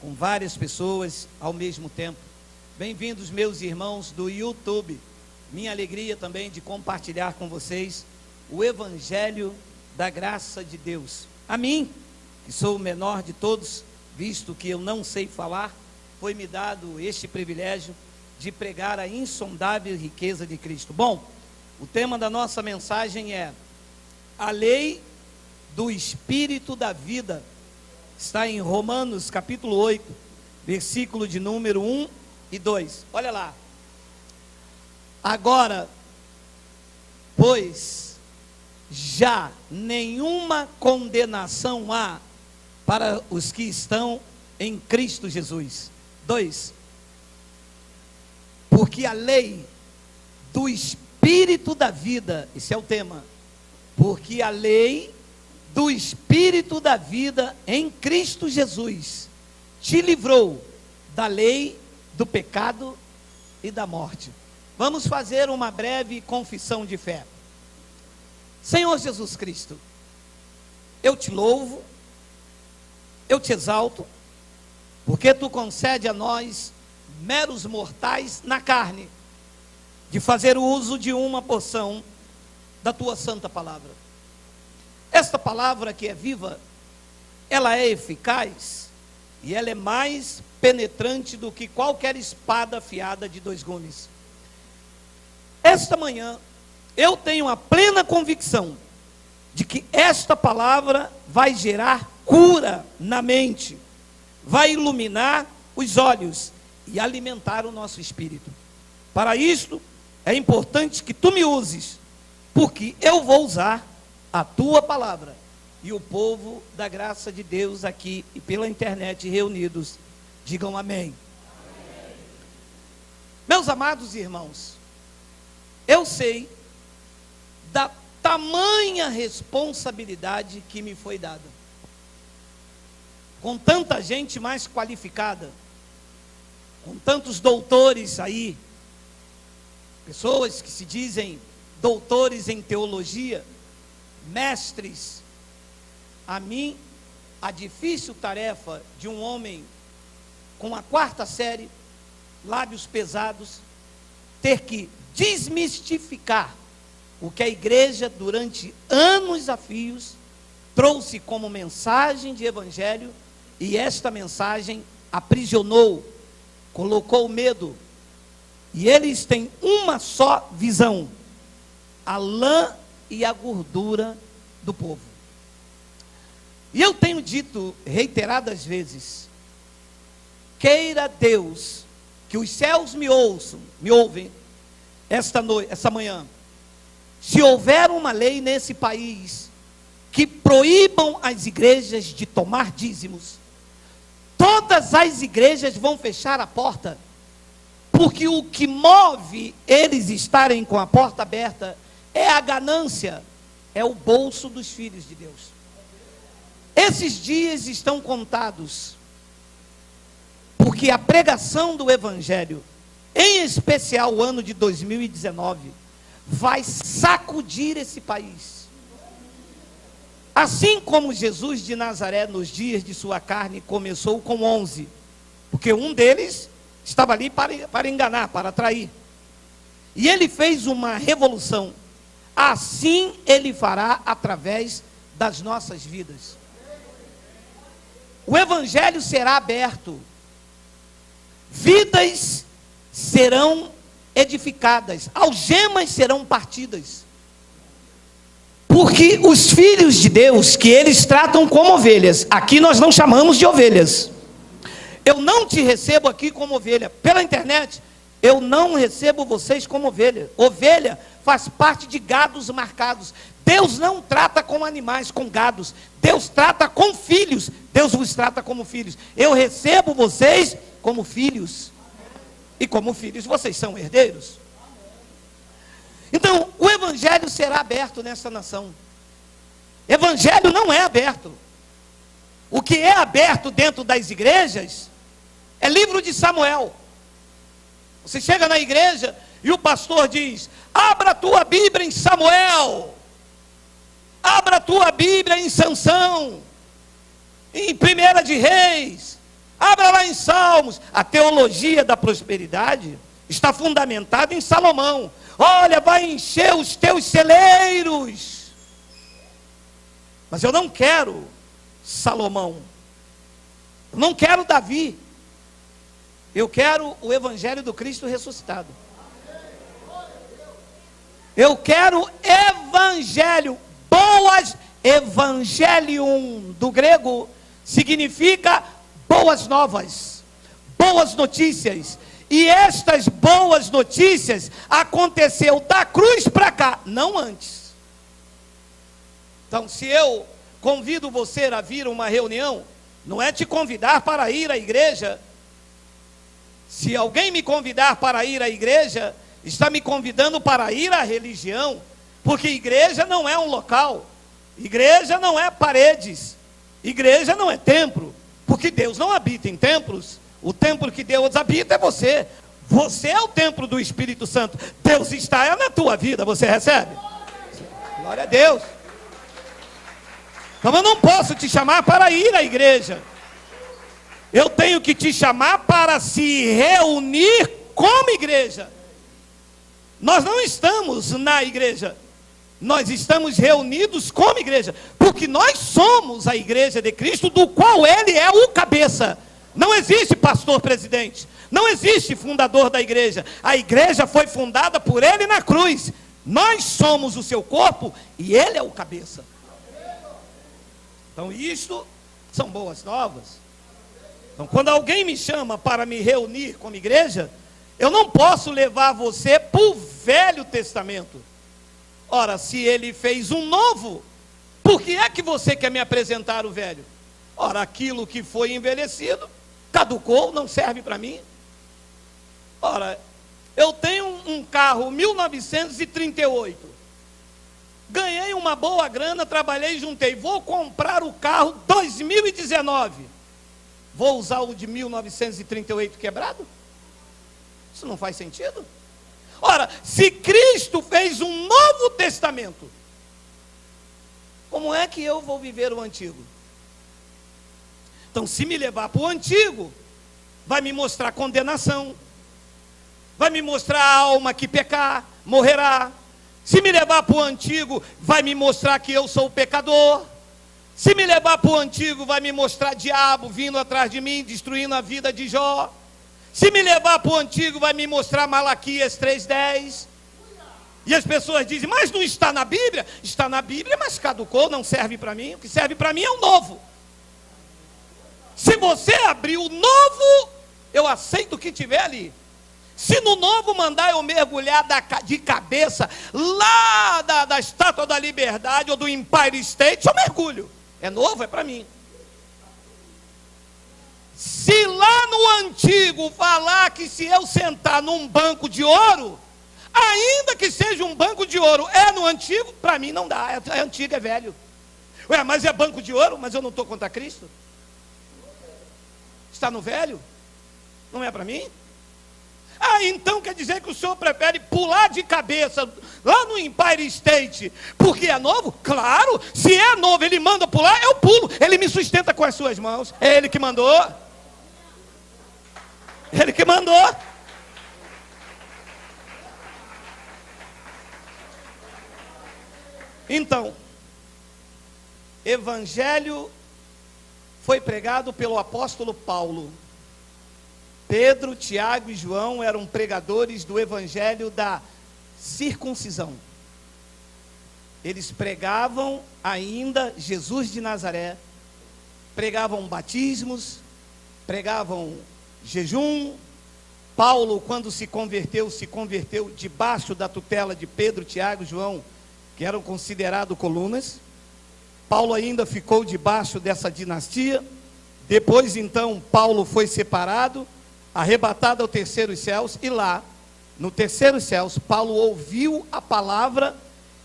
com várias pessoas ao mesmo tempo. Bem-vindos, meus irmãos do YouTube. Minha alegria também de compartilhar com vocês o Evangelho da graça de Deus. A mim, que sou o menor de todos, visto que eu não sei falar, foi-me dado este privilégio de pregar a insondável riqueza de Cristo. Bom, o tema da nossa mensagem é a lei do Espírito da vida. Está em Romanos capítulo 8, versículo de número 1 e 2. Olha lá. Agora, pois, já nenhuma condenação há para os que estão em Cristo Jesus. 2. Porque a lei do Espírito da vida, esse é o tema, porque a lei do Espírito da vida em Cristo Jesus te livrou da lei do pecado e da morte. Vamos fazer uma breve confissão de fé. Senhor Jesus Cristo, eu te louvo, eu te exalto, porque tu concede a nós, meros mortais na carne, de fazer o uso de uma porção da tua santa palavra. Esta palavra que é viva, ela é eficaz e ela é mais penetrante do que qualquer espada afiada de 2 gumes. Esta manhã, eu tenho a plena convicção de que esta palavra vai gerar cura na mente, vai iluminar os olhos e alimentar o nosso espírito. Para isto, é importante que tu me uses, porque eu vou usar a tua palavra, e o povo da graça de Deus aqui e pela internet reunidos, digam amém. Amém. Meus amados irmãos, eu sei da tamanha responsabilidade que me foi dada, com tanta gente mais qualificada, com tantos doutores aí, pessoas que se dizem doutores em teologia, mestres. A mim, a difícil tarefa de um homem com a 4ª série, lábios pesados, ter que desmistificar o que a igreja durante anos a fios trouxe como mensagem de evangelho, e esta mensagem aprisionou, colocou medo, e eles têm uma só visão: a lã e a gordura do povo. E eu tenho dito reiteradas vezes: queira Deus que os céus me ouvem esta manhã. Se houver uma lei nesse país que proíbam as igrejas de tomar dízimos, todas as igrejas vão fechar a porta, porque o que move eles estarem com a porta aberta é a ganância, é o bolso dos filhos de Deus. Esses dias estão contados, porque a pregação do Evangelho, em especial o ano de 2019, vai sacudir esse país. Assim como Jesus de Nazaré, nos dias de sua carne, começou com 11, porque um deles estava ali para enganar, para atrair, e ele fez uma revolução. Assim ele fará através das nossas vidas. O Evangelho será aberto, vidas serão edificadas, algemas serão partidas, porque os filhos de Deus, que eles tratam como ovelhas, aqui nós não chamamos de ovelhas. Eu não te recebo aqui como ovelha, pela internet eu não recebo vocês como ovelha. Ovelha faz parte de gados marcados. Deus não trata com animais, com gados. Deus trata com filhos. Deus vos trata como filhos. Eu recebo vocês como filhos, e como filhos vocês são herdeiros. Então o Evangelho será aberto nessa nação. Evangelho não é aberto. O que é aberto dentro das igrejas é livro de Samuel. Você chega na igreja e o pastor diz: abra a tua Bíblia em Samuel, abra a tua Bíblia em Sansão, em 1 de Reis, Abra lá em Salmos. A teologia da prosperidade está fundamentada em Salomão. Olha, vai encher os teus celeiros. Mas eu não quero Salomão. Eu não quero Davi. Eu quero o evangelho do Cristo ressuscitado. Eu quero evangelho. Boas, evangelium do grego significa boas novas, boas notícias. E estas boas notícias aconteceu da cruz para cá, não antes. Então, se eu convido você a vir a uma reunião, não é te convidar para ir à igreja. Se alguém me convidar para ir à igreja, está me convidando para ir à religião, porque igreja não é um local, igreja não é paredes, igreja não é templo, porque Deus não habita em templos. O templo que Deus habita é você. Você é o templo do Espírito Santo. Deus está na tua vida, você recebe? Glória a Deus. Então eu não posso te chamar para ir à igreja. Eu tenho que te chamar para se reunir como igreja. Nós não estamos na igreja, nós estamos reunidos como igreja, porque nós somos a igreja de Cristo, do qual Ele é o cabeça. Não existe pastor presidente, não existe fundador da igreja. A igreja foi fundada por Ele na cruz. Nós somos o seu corpo e Ele é o cabeça. Então isto são boas novas. Então quando alguém me chama para me reunir como igreja, eu não posso levar você para o Velho Testamento. Ora, se Ele fez um novo, por que é que você quer me apresentar o velho? Ora, aquilo que foi envelhecido, caducou, não serve para mim. Ora, eu tenho um carro 1938, ganhei uma boa grana, trabalhei, juntei, vou comprar o carro 2019, vou usar o de 1938 quebrado? Isso não faz sentido. Ora, se Cristo fez um novo testamento, como é que eu vou viver o antigo? Então, se me levar para o antigo, vai me mostrar condenação, vai me mostrar a alma que pecar, morrerá. Se me levar para o antigo, vai me mostrar que eu sou o pecador. Se me levar para o antigo, vai me mostrar diabo vindo atrás de mim, destruindo a vida de Jó. Se me levar para o antigo, vai me mostrar Malaquias 3:10. E as pessoas dizem, mas não está na Bíblia? Está na Bíblia, mas caducou, não serve para mim. O que serve para mim é o novo. Se você abrir o novo, eu aceito o que tiver ali. Se no novo mandar eu mergulhar de cabeça lá da Estátua da Liberdade ou do Empire State, eu mergulho. É novo, é para mim. Se lá no antigo falar que se eu sentar num banco de ouro, ainda que seja um banco de ouro, é no antigo, para mim não dá, é antigo, é velho. Ué, mas é banco de ouro, mas eu não estou contra Cristo? Está no velho? Não é para mim? Ah, então quer dizer que o senhor prefere pular de cabeça lá no Empire State, porque é novo? Claro, se é novo, ele manda pular, eu pulo, ele me sustenta com as suas mãos, é ele que mandou. Ele que mandou. Então, evangelho foi pregado pelo apóstolo Paulo. Pedro, Tiago e João eram pregadores do evangelho da circuncisão. Eles pregavam ainda Jesus de Nazaré, pregavam batismos, pregavam jejum. Paulo, quando se converteu debaixo da tutela de Pedro, Tiago e João, que eram considerados colunas. Paulo ainda ficou debaixo dessa dinastia. Depois então Paulo foi separado, arrebatado ao terceiro céus, e lá, no terceiro céus, Paulo ouviu a palavra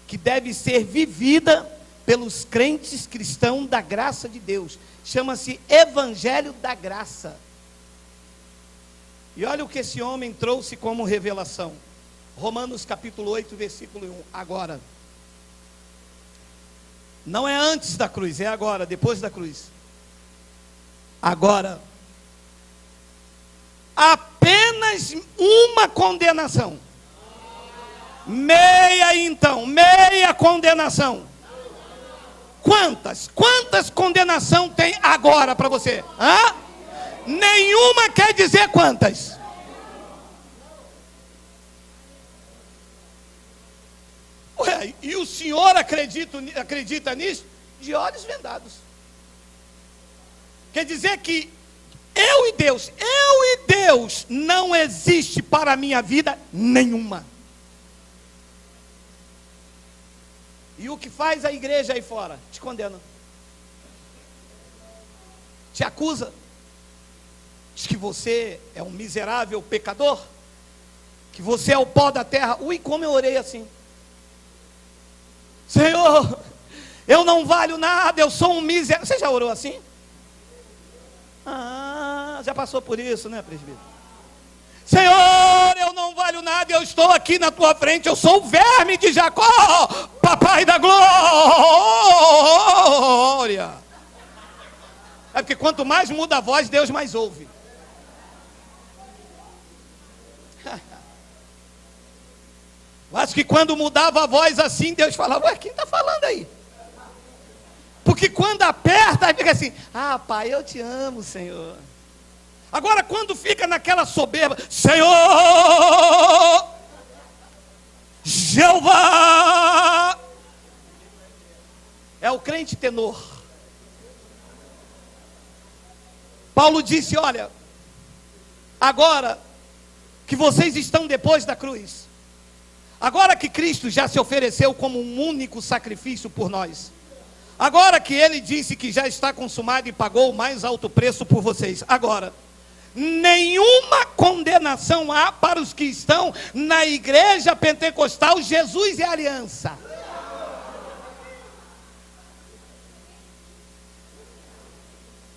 que deve ser vivida pelos crentes cristãos da graça de Deus. Chama-se Evangelho da Graça. E olha o que esse homem trouxe como revelação. Romanos capítulo 8, versículo 1. Agora. Não é antes da cruz, é agora, depois da cruz. Agora, apenas uma condenação. Meia então, meia condenação. Quantas condenação tem agora para você? Hã? Nenhuma quer dizer quantas. Ué, e o senhor acredita nisso? De olhos vendados. Quer dizer que eu e Deus não existe para a minha vida nenhuma. E o que faz a igreja aí fora? Te condena. Te acusa. Diz que você é um miserável pecador. Que você é o pó da terra. Ui, como eu orei assim. Senhor, eu não valho nada, eu sou um miserável. Você já orou assim? Ah, já passou por isso, né, presbítero? Senhor, eu não valho nada, eu estou aqui na tua frente, eu sou o verme de Jacó, papai da glória. É porque quanto mais muda a voz, Deus mais ouve. Eu acho que quando mudava a voz assim, Deus falava, ué, quem está falando aí? Porque quando aperta, fica assim, ah, pai, eu te amo, Senhor. Agora quando fica naquela soberba, Senhor, Jeová, é o crente tenor. Paulo disse, olha, agora que vocês estão depois da cruz, agora que Cristo já se ofereceu como um único sacrifício por nós, agora que Ele disse que já está consumado e pagou o mais alto preço por vocês, agora, nenhuma condenação há para os que estão na igreja pentecostal Jesus e Aliança.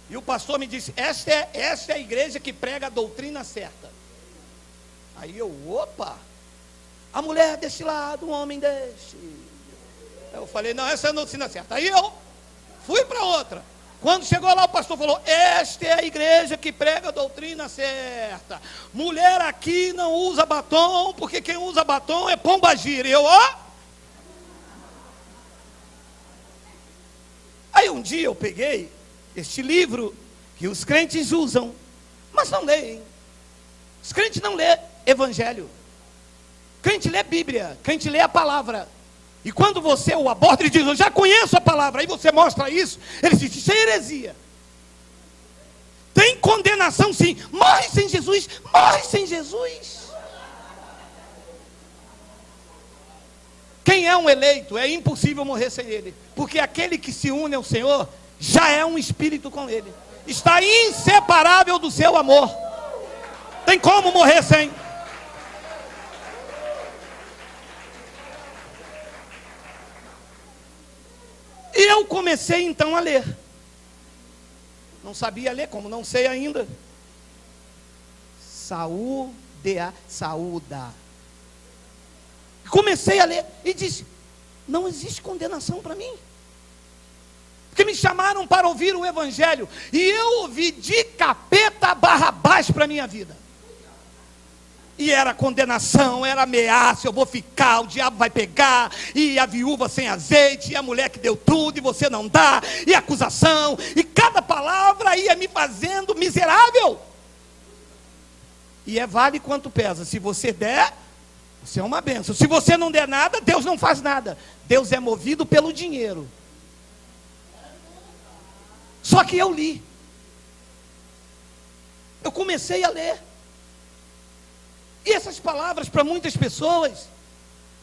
E o pastor me disse, esta é a igreja que prega a doutrina certa. Aí eu, opa, a mulher deste lado, o homem deste. Eu falei, não, essa é a doutrina certa. Aí eu fui para outra. Quando chegou lá, o pastor falou, esta é a igreja que prega a doutrina certa. Mulher aqui não usa batom, porque quem usa batom é pombagira. E eu, ó. Aí um dia eu peguei este livro que os crentes usam, mas não leem. Os crentes não lêem evangelho. Crente lê Bíblia, crente lê a palavra. E quando você o aborda, ele diz, eu já conheço a palavra. Aí você mostra isso, ele diz, isso é heresia. Tem condenação sim. Morre sem Jesus, morre sem Jesus. Quem é um eleito, é impossível morrer sem ele. Porque aquele que se une ao Senhor, já é um espírito com ele. Está inseparável do seu amor. Tem como morrer sem. E eu comecei então a ler. Não sabia ler, como não sei ainda. Saúda. Comecei a ler e disse, não existe condenação para mim. Porque me chamaram para ouvir o evangelho. E eu ouvi de capeta Barrabás para a minha vida. E era condenação, era ameaça, eu vou ficar, o diabo vai pegar, e a viúva sem azeite, e a mulher que deu tudo, e você não dá, e acusação, e cada palavra ia me fazendo miserável. E vale quanto pesa, se você der, você é uma bênção. Se você não der nada, Deus não faz nada. Deus é movido pelo dinheiro. Só que eu li. Eu comecei a ler. E essas palavras para muitas pessoas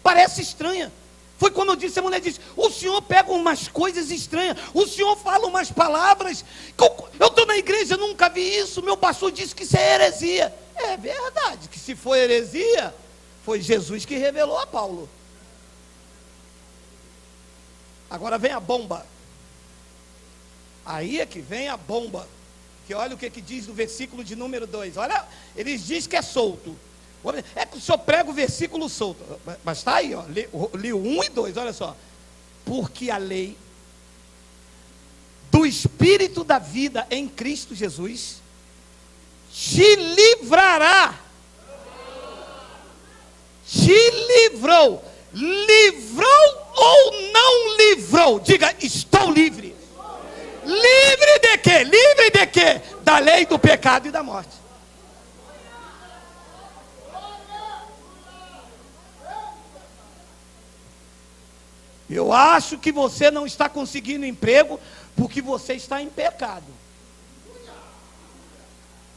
parece estranha. Foi como eu disse, a mulher disse, o senhor pega umas coisas estranhas, o senhor fala umas palavras, eu estou na igreja, nunca vi isso, meu pastor disse que isso é heresia. É verdade, que se for heresia, foi Jesus que revelou a Paulo. Agora vem a bomba. Aí é que vem a bomba. Que olha o que diz no versículo de número 2. Olha, eles dizem que é solto. É que o senhor prega o versículo solto. Mas está aí, ó, li o 1 e 2, olha só. Porque a lei do Espírito da vida em Cristo Jesus te livrará. Te livrou. Livrou ou não livrou? Diga, estou livre. Livre de quê? Livre de quê? Da lei do pecado e da morte. Eu acho que você não está conseguindo emprego porque você está em pecado.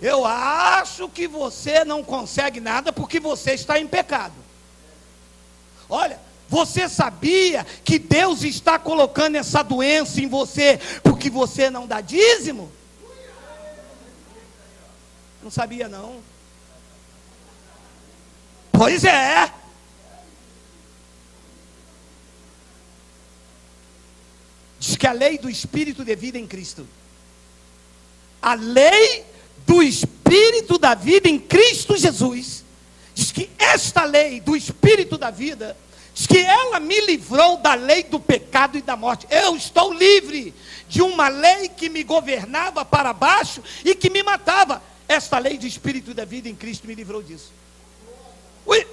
Eu acho que você não consegue nada porque você está em pecado. Olha, você sabia que Deus está colocando essa doença em você porque você não dá dízimo? Não sabia não. Pois é. Diz que a lei do Espírito de vida em Cristo. A lei do Espírito da vida em Cristo Jesus. Diz que esta lei do Espírito da vida, diz que ela me livrou da lei do pecado e da morte. Eu estou livre de uma lei que me governava para baixo e que me matava. Esta lei do Espírito da vida em Cristo me livrou disso. Ui,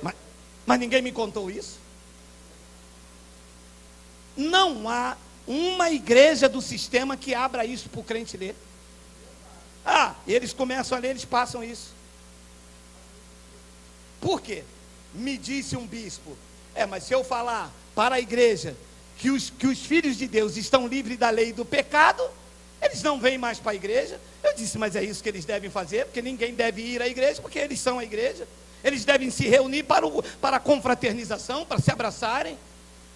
mas ninguém me contou isso. Não há uma igreja do sistema que abra isso para o crente ler. Eles começam a ler, eles passam isso. Por quê? Me disse um bispo, mas se eu falar para a igreja que os filhos de Deus estão livres da lei do pecado, eles não vêm mais para a igreja. Eu disse, mas é isso que eles devem fazer, porque ninguém deve ir à igreja, porque eles são a igreja. Eles devem se reunir para a confraternização, para se abraçarem.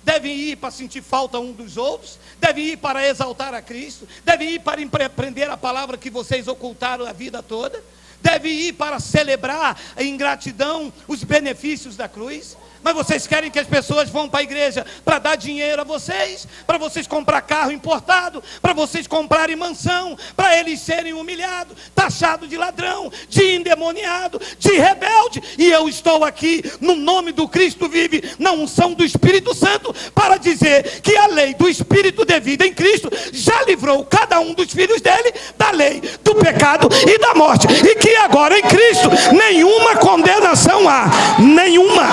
Devem ir para sentir falta um dos outros, devem ir para exaltar a Cristo, devem ir para aprender a palavra que vocês ocultaram a vida toda, devem ir para celebrar em gratidão os benefícios da cruz. Mas vocês querem que as pessoas vão para a igreja para dar dinheiro a vocês, para vocês comprar carro importado, para vocês comprarem mansão, para eles serem humilhados, taxados de ladrão, de endemoniado, de rebelde. E eu estou aqui no nome do Cristo vive, na unção do Espírito Santo, para dizer que a lei do Espírito de vida em Cristo já livrou cada um dos filhos dele da lei do pecado e da morte, e que agora em Cristo nenhuma condenação há, nenhuma.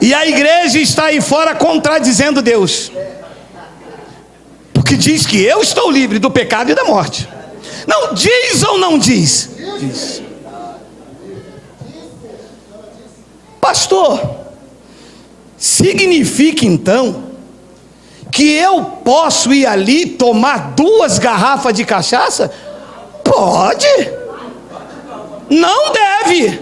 E a igreja está aí fora contradizendo Deus, porque diz que eu estou livre do pecado e da morte. Não diz ou não diz? Diz. Pastor, significa então que eu posso ir ali tomar 2 garrafas de cachaça? Pode. Não deve,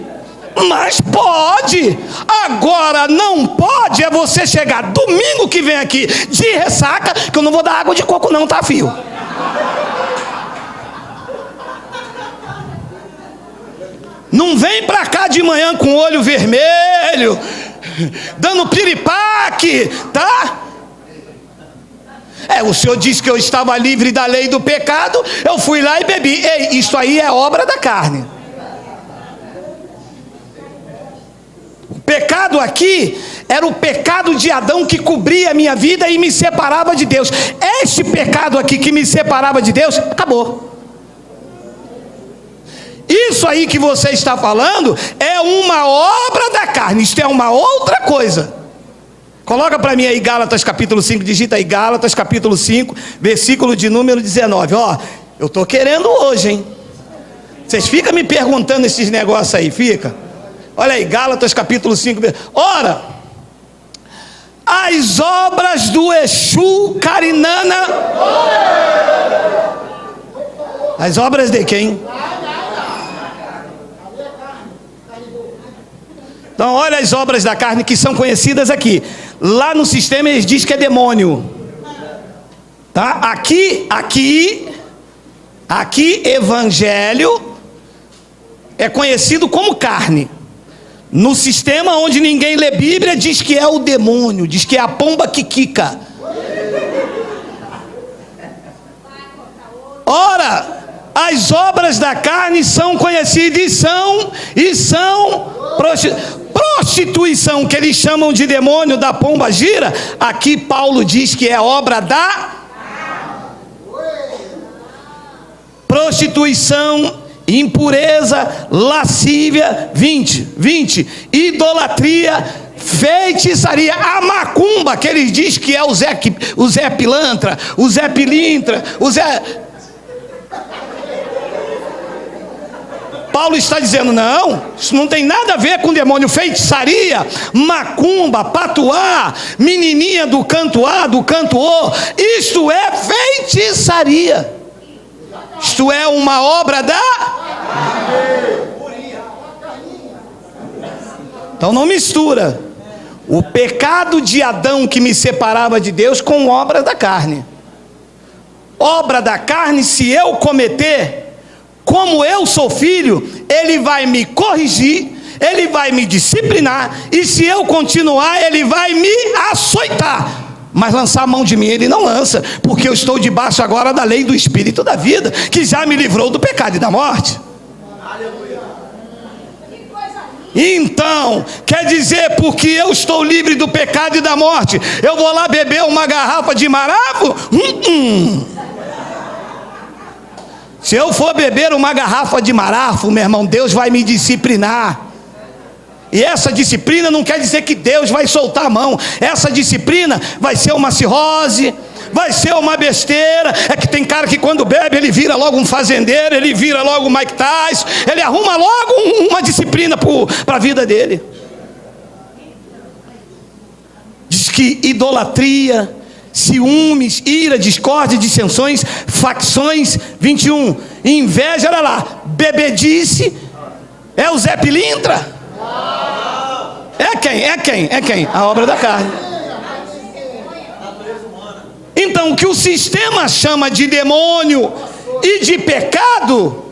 mas pode. Agora não pode é você chegar domingo que vem aqui de ressaca, que eu não vou dar água de coco não, tá, filho? Não vem pra cá de manhã com o olho vermelho, dando piripaque, tá? O senhor disse que eu estava livre da lei do pecado, eu fui lá e bebi. Ei, isso aí é obra da carne. O pecado aqui era o pecado de Adão que cobria a minha vida e me separava de Deus. Este pecado aqui que me separava de Deus, acabou. Isso aí que você está falando é uma obra da carne, isto é uma outra coisa. Coloca para mim aí Gálatas capítulo 5, digita aí Gálatas capítulo 5, versículo de número 19. Eu estou querendo hoje, hein? Vocês ficam me perguntando esses negócios aí, fica? Olha aí, Gálatas capítulo 5. Ora, as obras do Exu Carinana. As obras de quem? Então olha as obras da carne que são conhecidas aqui. Lá no sistema eles dizem que é demônio, tá? Aqui evangelho é conhecido como carne. No sistema onde ninguém lê Bíblia diz que é o demônio, diz que é a pomba que quica. Ora, as obras da carne são conhecidas e são prostituição, que eles chamam de demônio da pomba gira. Aqui Paulo diz que é obra da prostituição, impureza, lascívia, 20, idolatria, feitiçaria, a macumba, que eles dizem que é o Zé Pilantra, o Zé Pilintra, o Zé... Paulo está dizendo, não, isso não tem nada a ver com demônio. Feitiçaria, macumba, patuá, menininha do canto A, do canto O, isto é feitiçaria. Isto é uma obra da... Então não mistura o pecado de Adão que me separava de Deus com obra da carne. Obra da carne, se eu cometer, como eu sou filho, ele vai me corrigir, ele vai me disciplinar, e se eu continuar, ele vai me açoitar. Mas lançar a mão de mim ele não lança, porque eu estou debaixo agora da lei do Espírito da vida, que já me livrou do pecado e da morte. Então, quer dizer, porque eu estou livre do pecado e da morte, eu vou lá beber uma garrafa de maravo? Se eu for beber uma garrafa de marafo, meu irmão, Deus vai me disciplinar. E essa disciplina não quer dizer que Deus vai soltar a mão. Essa disciplina vai ser uma cirrose, vai ser uma besteira. É que tem cara que quando bebe, ele vira logo um fazendeiro, ele vira logo um Mike Tyson, ele arruma logo uma disciplina para a vida dele. Diz que idolatria, ciúmes, ira, discórdia, dissensões, facções, 21, inveja, olha lá, bebedice, é o Zé Pilintra? É quem? A obra da carne. Então, o que o sistema chama de demônio e de pecado,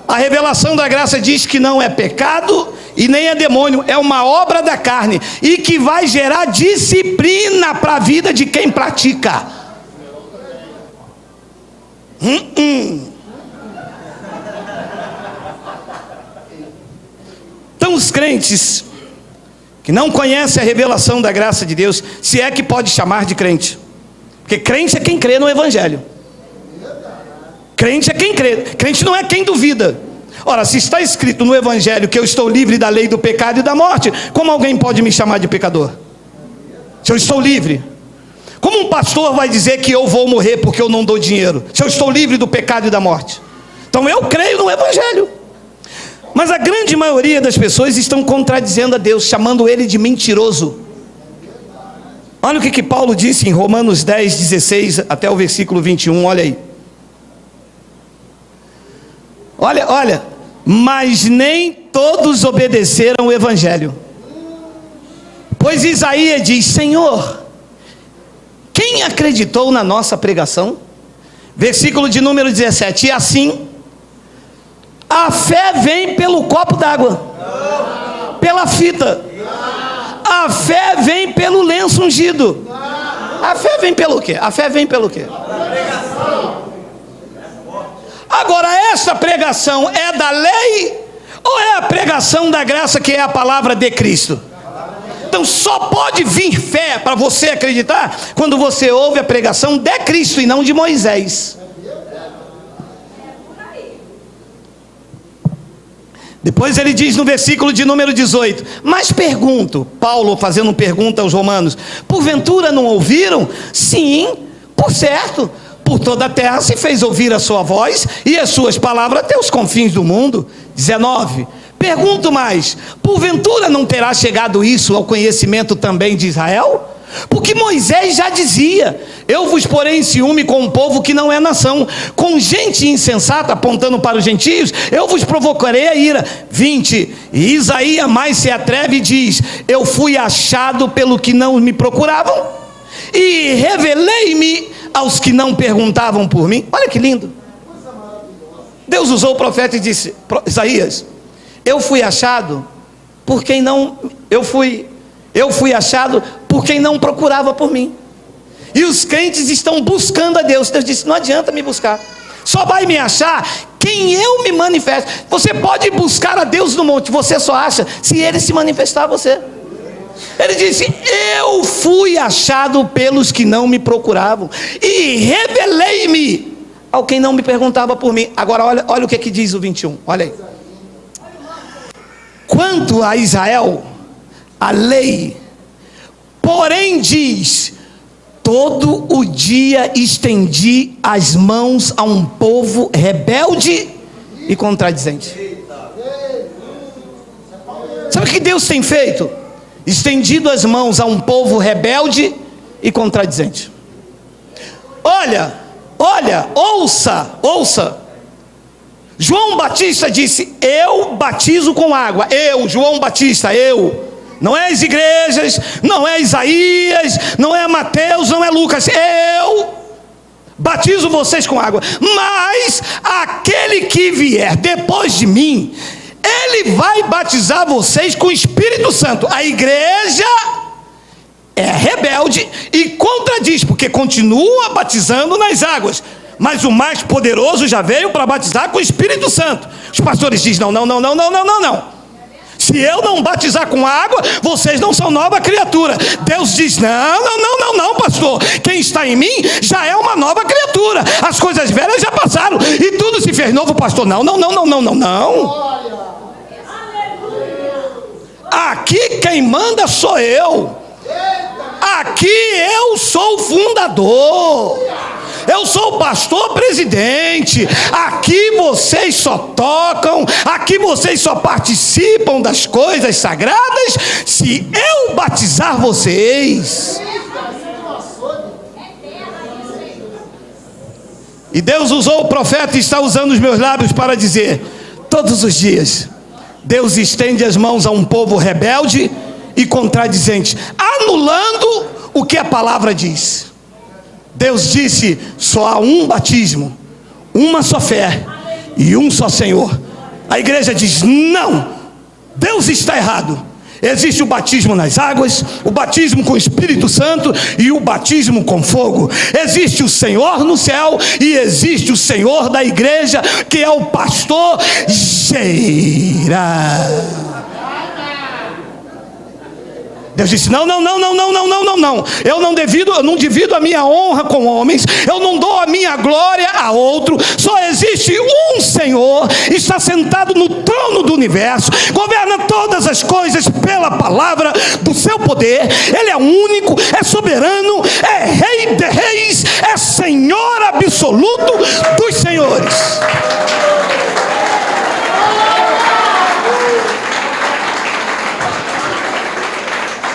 a revelação da graça diz que não é pecado e nem é demônio, é uma obra da carne, e que vai gerar disciplina para a vida de quem pratica. Então os crentes que não conhecem a revelação da graça de Deus, se é que pode chamar de crente, porque crente é quem crê no Evangelho. Crente é quem crê, crente não é quem duvida. Ora, se está escrito no Evangelho que eu estou livre da lei do pecado e da morte, como alguém pode me chamar de pecador? Se eu estou livre, como um pastor vai dizer que eu vou morrer porque eu não dou dinheiro, se eu estou livre do pecado e da morte? Então eu creio no Evangelho. Mas a grande maioria das pessoas estão contradizendo a Deus, chamando ele de mentiroso. Olha o que Paulo disse em Romanos 10, 16 até o versículo 21, olha aí. Olha, mas nem todos obedeceram o Evangelho. Pois Isaías diz, Senhor, quem acreditou na nossa pregação? Versículo de número 17, e assim, a fé vem pelo copo d'água, pela fita. A fé vem pelo lenço ungido. A fé vem pelo quê? A fé vem pelo quê? Agora, essa pregação é da lei ou é a pregação da graça, que é a palavra de Cristo? Então só pode vir fé para você acreditar quando você ouve a pregação de Cristo e não de Moisés. Depois ele diz no versículo de número 18, mas pergunto, Paulo fazendo pergunta aos romanos, porventura não ouviram? Sim, por certo, por toda a terra se fez ouvir a sua voz e as suas palavras até os confins do mundo. 19, pergunto mais, porventura não terá chegado isso ao conhecimento também de Israel? Porque Moisés já dizia, eu vos porei em ciúme com um povo que não é nação, com gente insensata, apontando para os gentios, eu vos provocarei a ira. 20, e Isaías mais se atreve e diz, eu fui achado pelo que não me procuravam, e revelei-me aos que não perguntavam por mim. Olha que lindo. Deus usou o profeta e disse, Isaías, eu fui achado por quem não, eu fui achado por quem não procurava por mim. E os crentes estão buscando a Deus. Deus disse, não adianta me buscar, só vai me achar quem quem eu me manifesto. Você pode buscar a Deus no monte, você só acha se Ele se manifestar a você. Ele disse: eu fui achado pelos que não me procuravam, e revelei-me ao quem não me perguntava por mim. Agora olha o que diz o 21, olha aí. Quanto a Israel, a lei, porém diz: todo o dia estendi as mãos a um povo rebelde e contradizente. Sabe o que Deus tem feito? Estendido as mãos a um povo rebelde e contradizente. Olha, ouça. João Batista disse: eu batizo com água. Eu, João Batista, eu. Não é as igrejas, não é Isaías, não é Mateus, não é Lucas. Eu batizo vocês com água. Mas aquele que vier depois de mim, ele vai batizar vocês com o Espírito Santo. A igreja é rebelde e contradiz, porque continua batizando nas águas, mas o mais poderoso já veio para batizar com o Espírito Santo. Os pastores dizem: não. Se eu não batizar com água, vocês não são nova criatura. Deus diz: não, pastor. Quem está em mim já é uma nova criatura. As coisas velhas já passaram e tudo se fez novo, pastor. Não. Aqui quem manda sou eu. Aqui eu sou o fundador. Eu sou o pastor presidente. Aqui vocês só tocam, aqui vocês só participam das coisas sagradas se eu batizar vocês. E Deus usou o profeta e está usando os meus lábios para dizer: todos os dias Deus estende as mãos a um povo rebelde e contradizente, anulando o que a palavra diz. Deus disse: só há um batismo, uma só fé e um só Senhor. A igreja diz: não, Deus está errado. Existe o batismo nas águas, o batismo com o Espírito Santo e o batismo com fogo. Existe o Senhor no céu e existe o Senhor da igreja, que é o pastor Geira. Deus disse: não. Eu não divido a minha honra com homens, eu não dou a minha glória a outro. Só existe um Senhor, está sentado no trono do universo, governa todas as coisas pela palavra do seu poder. Ele é único, é soberano, é Rei de reis, é Senhor absoluto dos senhores.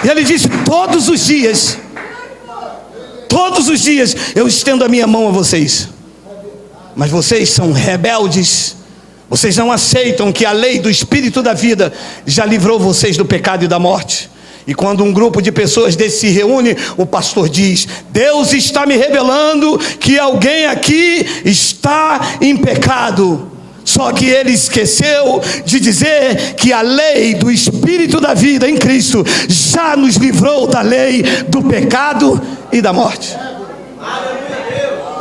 E ele disse: todos os dias eu estendo a minha mão a vocês, mas vocês são rebeldes, vocês não aceitam que a lei do Espírito da vida já livrou vocês do pecado e da morte. E quando um grupo de pessoas desse se reúne, o pastor diz: Deus está me revelando que alguém aqui está em pecado. Só que ele esqueceu de dizer que a lei do Espírito da vida em Cristo já nos livrou da lei do pecado e da morte.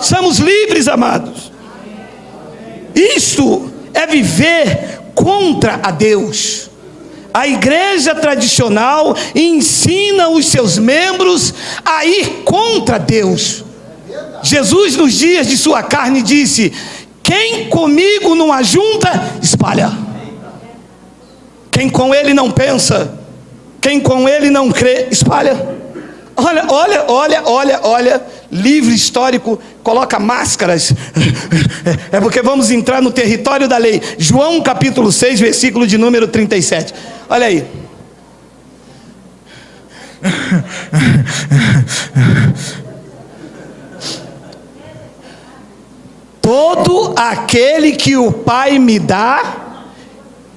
Somos livres, amados. Isto é viver contra a Deus. A igreja tradicional ensina os seus membros a ir contra Deus. Jesus, nos dias de sua carne, disse: quem comigo não ajunta, espalha. Quem com ele não pensa, quem com ele não crê, espalha. Olha, livro histórico coloca máscaras. É porque vamos entrar no território da lei. João capítulo 6, versículo de número 37. Olha aí. Todo aquele que o Pai me dá,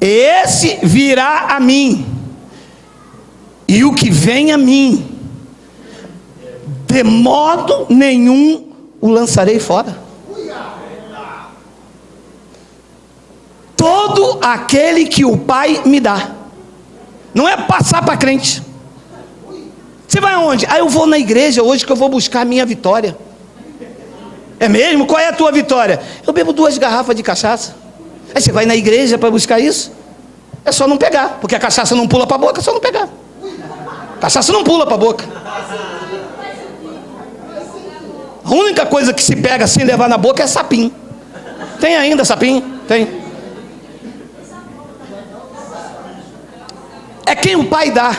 esse virá a mim, e o que vem a mim, de modo nenhum o lançarei fora. Todo aquele que o Pai me dá. Não é passar para crente. Você vai aonde? Eu vou na igreja hoje que eu vou buscar a minha vitória. É mesmo? Qual é a tua vitória? Eu bebo 2 garrafas de cachaça. Aí você vai na igreja para buscar isso? É só não pegar, porque a cachaça não pula para a boca, é só não pegar. Cachaça não pula para a boca. A única coisa que se pega sem levar na boca é sapinho. Tem ainda sapinho? Tem. É quem o Pai dá.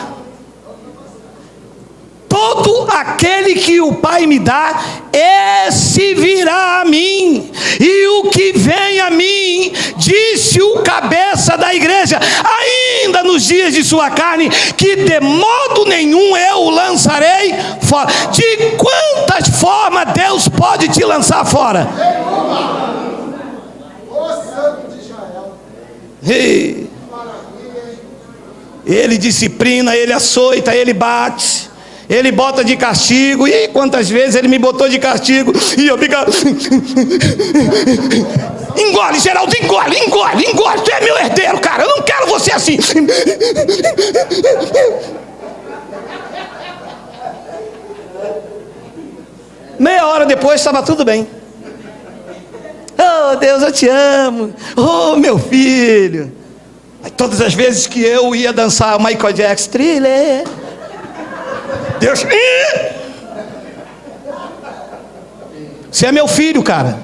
Todo aquele que o Pai me dá, esse virá a mim, e o que vem a mim, disse o cabeça da igreja, ainda nos dias de sua carne, que de modo nenhum eu o lançarei fora. De quantas formas Deus pode te lançar fora? Ele disciplina, ele açoita, ele bate, ele bota de castigo. E quantas vezes ele me botou de castigo e eu ficava... Engole, Geraldo, engole, engole, engole. Tu é meu herdeiro, cara, eu não quero você assim. Meia hora depois estava tudo bem. Oh Deus, eu te amo. Oh meu filho. Aí, todas as vezes que eu ia dançar o Michael Jackson, Thriller, Deus, você é meu filho, cara.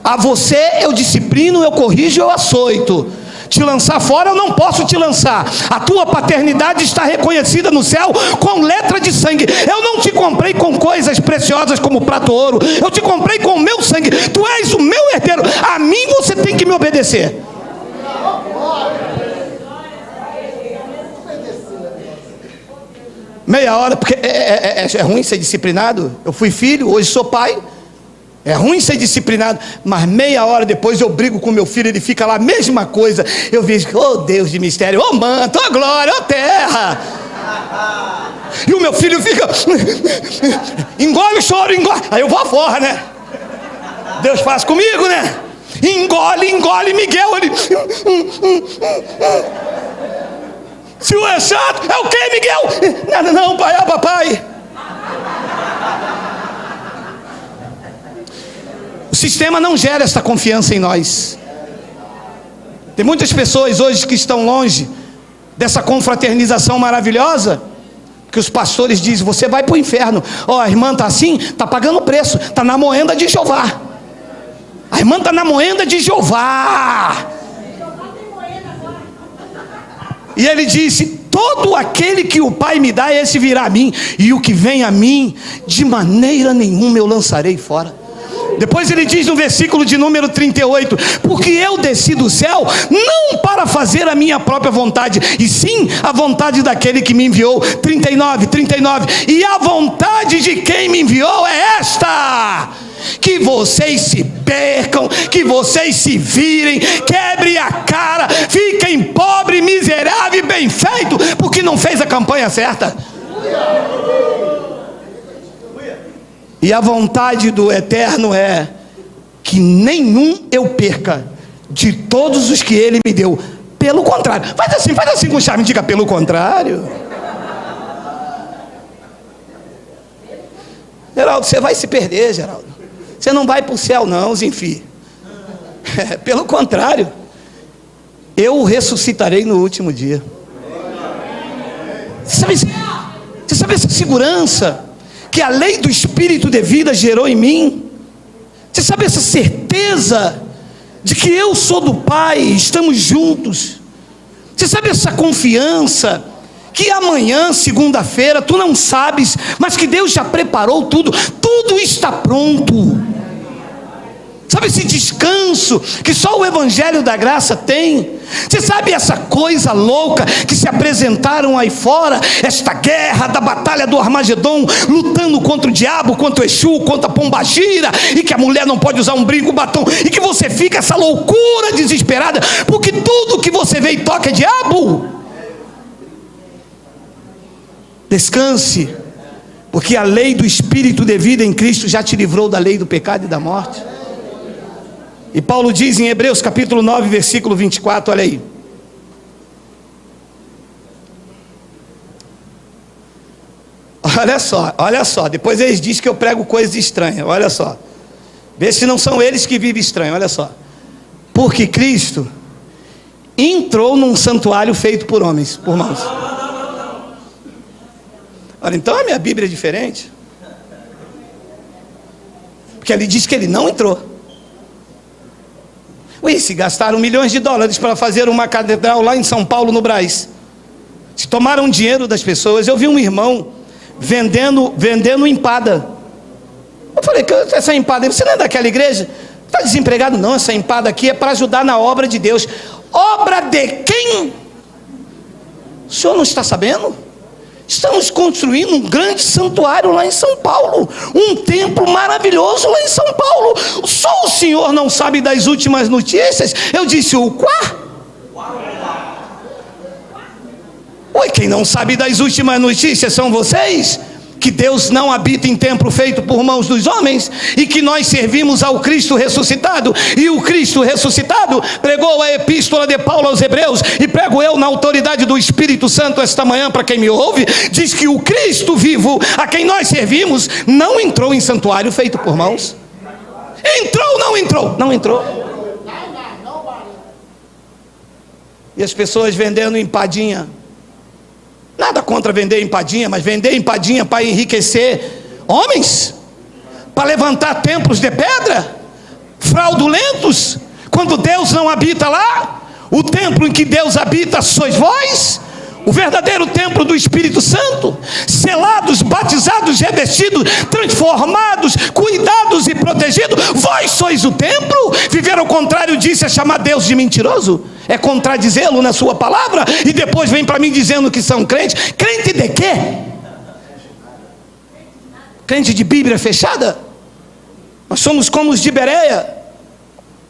A você eu disciplino, eu corrijo, eu açoito. Te lançar fora eu não posso te lançar. A tua paternidade está reconhecida no céu com letra de sangue. Eu não te comprei com coisas preciosas como prata ou ouro. Eu te comprei com o meu sangue. Tu és o meu herdeiro. A mim você tem que me obedecer. Meia hora, porque é ruim ser disciplinado. Eu fui filho, hoje sou pai. É ruim ser disciplinado, mas meia hora depois eu brigo com meu filho, ele fica lá, mesma coisa. Eu vejo, oh Deus de mistério, oh manto, oh glória, oh terra. E o meu filho fica, engole o choro, engole. Aí eu vou afora, né? Deus faz comigo, né? Engole, engole, Miguel. Ele... Se o é chato, é o que, Miguel? Nada não, pai, é papai. O sistema não gera essa confiança em nós. Tem muitas pessoas hoje que estão longe dessa confraternização maravilhosa, que os pastores dizem, você vai para o inferno. Ó, a irmã está assim, está pagando o preço, está na moenda de Jeová. A irmã está na moenda de Jeová. E ele disse, todo aquele que o Pai me dá, esse virá a mim, e o que vem a mim, de maneira nenhuma eu lançarei fora. Depois ele diz no versículo de número 38, porque eu desci do céu, não para fazer a minha própria vontade, e sim a vontade daquele que me enviou. 39, e a vontade de quem me enviou é esta, que vocês se percam, que vocês se virem, quebrem a cara, fiquem pobre, miserável e bem feito, porque não fez a campanha certa. E a vontade do Eterno é que nenhum eu perca de todos os que Ele me deu. Pelo contrário, faz assim com chave, diga pelo contrário. Geraldo, você vai se perder, Geraldo. Você não vai para o céu não, Zinfi. Pelo contrário, eu o ressuscitarei no último dia. Você sabe essa segurança que a lei do Espírito de vida gerou em mim? Você sabe essa certeza de que eu sou do Pai, estamos juntos? Você sabe essa confiança que amanhã, segunda-feira, tu não sabes, mas que Deus já preparou tudo, tudo está pronto. Sabe esse descanso que só o Evangelho da Graça tem? Você sabe essa coisa louca que se apresentaram aí fora, esta guerra da batalha do Armagedon, lutando contra o diabo, contra o Exu, contra a pombagira, e que a mulher não pode usar um brinco, batom, e que você fica essa loucura desesperada, porque tudo que você vê e toca é diabo. Descanse, porque a lei do Espírito de vida em Cristo já te livrou da lei do pecado e da morte. E Paulo diz em Hebreus capítulo 9, versículo 24, olha aí. Olha só, depois eles dizem que eu prego coisas estranhas, olha só. Vê se não são eles que vivem estranho, olha só. Porque Cristo entrou num santuário feito por homens, por mãos. Ora, então a minha Bíblia é diferente. Porque ali diz que ele não entrou. Ué, se gastaram milhões de dólares para fazer uma catedral lá em São Paulo, no Brás. Se tomaram dinheiro das pessoas. Eu vi um irmão vendendo empada. Eu falei, essa empada, você não é daquela igreja? Está desempregado? Não, essa empada aqui é para ajudar na obra de Deus. Obra de quem? O senhor não está sabendo? Estamos construindo um grande santuário lá em São Paulo, um templo maravilhoso lá em São Paulo. Só o senhor não sabe das últimas notícias? Eu disse, o quá? Oi, quem não sabe das últimas notícias são vocês? Que Deus não habita em templo feito por mãos dos homens, e que nós servimos ao Cristo ressuscitado, e o Cristo ressuscitado pregou a epístola de Paulo aos Hebreus, e prego eu na autoridade do Espírito Santo esta manhã para quem me ouve, diz que o Cristo vivo, a quem nós servimos, não entrou em santuário feito por mãos. Entrou ou não entrou? Não entrou. E as pessoas vendendo empadinha. Nada contra vender empadinha, mas vender empadinha para enriquecer homens, para levantar templos de pedra, fraudulentos, quando Deus não habita lá. O templo em que Deus habita sois vós, o verdadeiro templo do Espírito Santo, selados, batizados, revestidos, transformados, cuidados e protegidos. Vós sois o templo. Viver ao contrário disso é chamar Deus de mentiroso, é contradizê-lo na sua palavra, e depois vem para mim dizendo que são crentes. Crente de quê? Crente de Bíblia fechada? Nós somos como os de Bereia.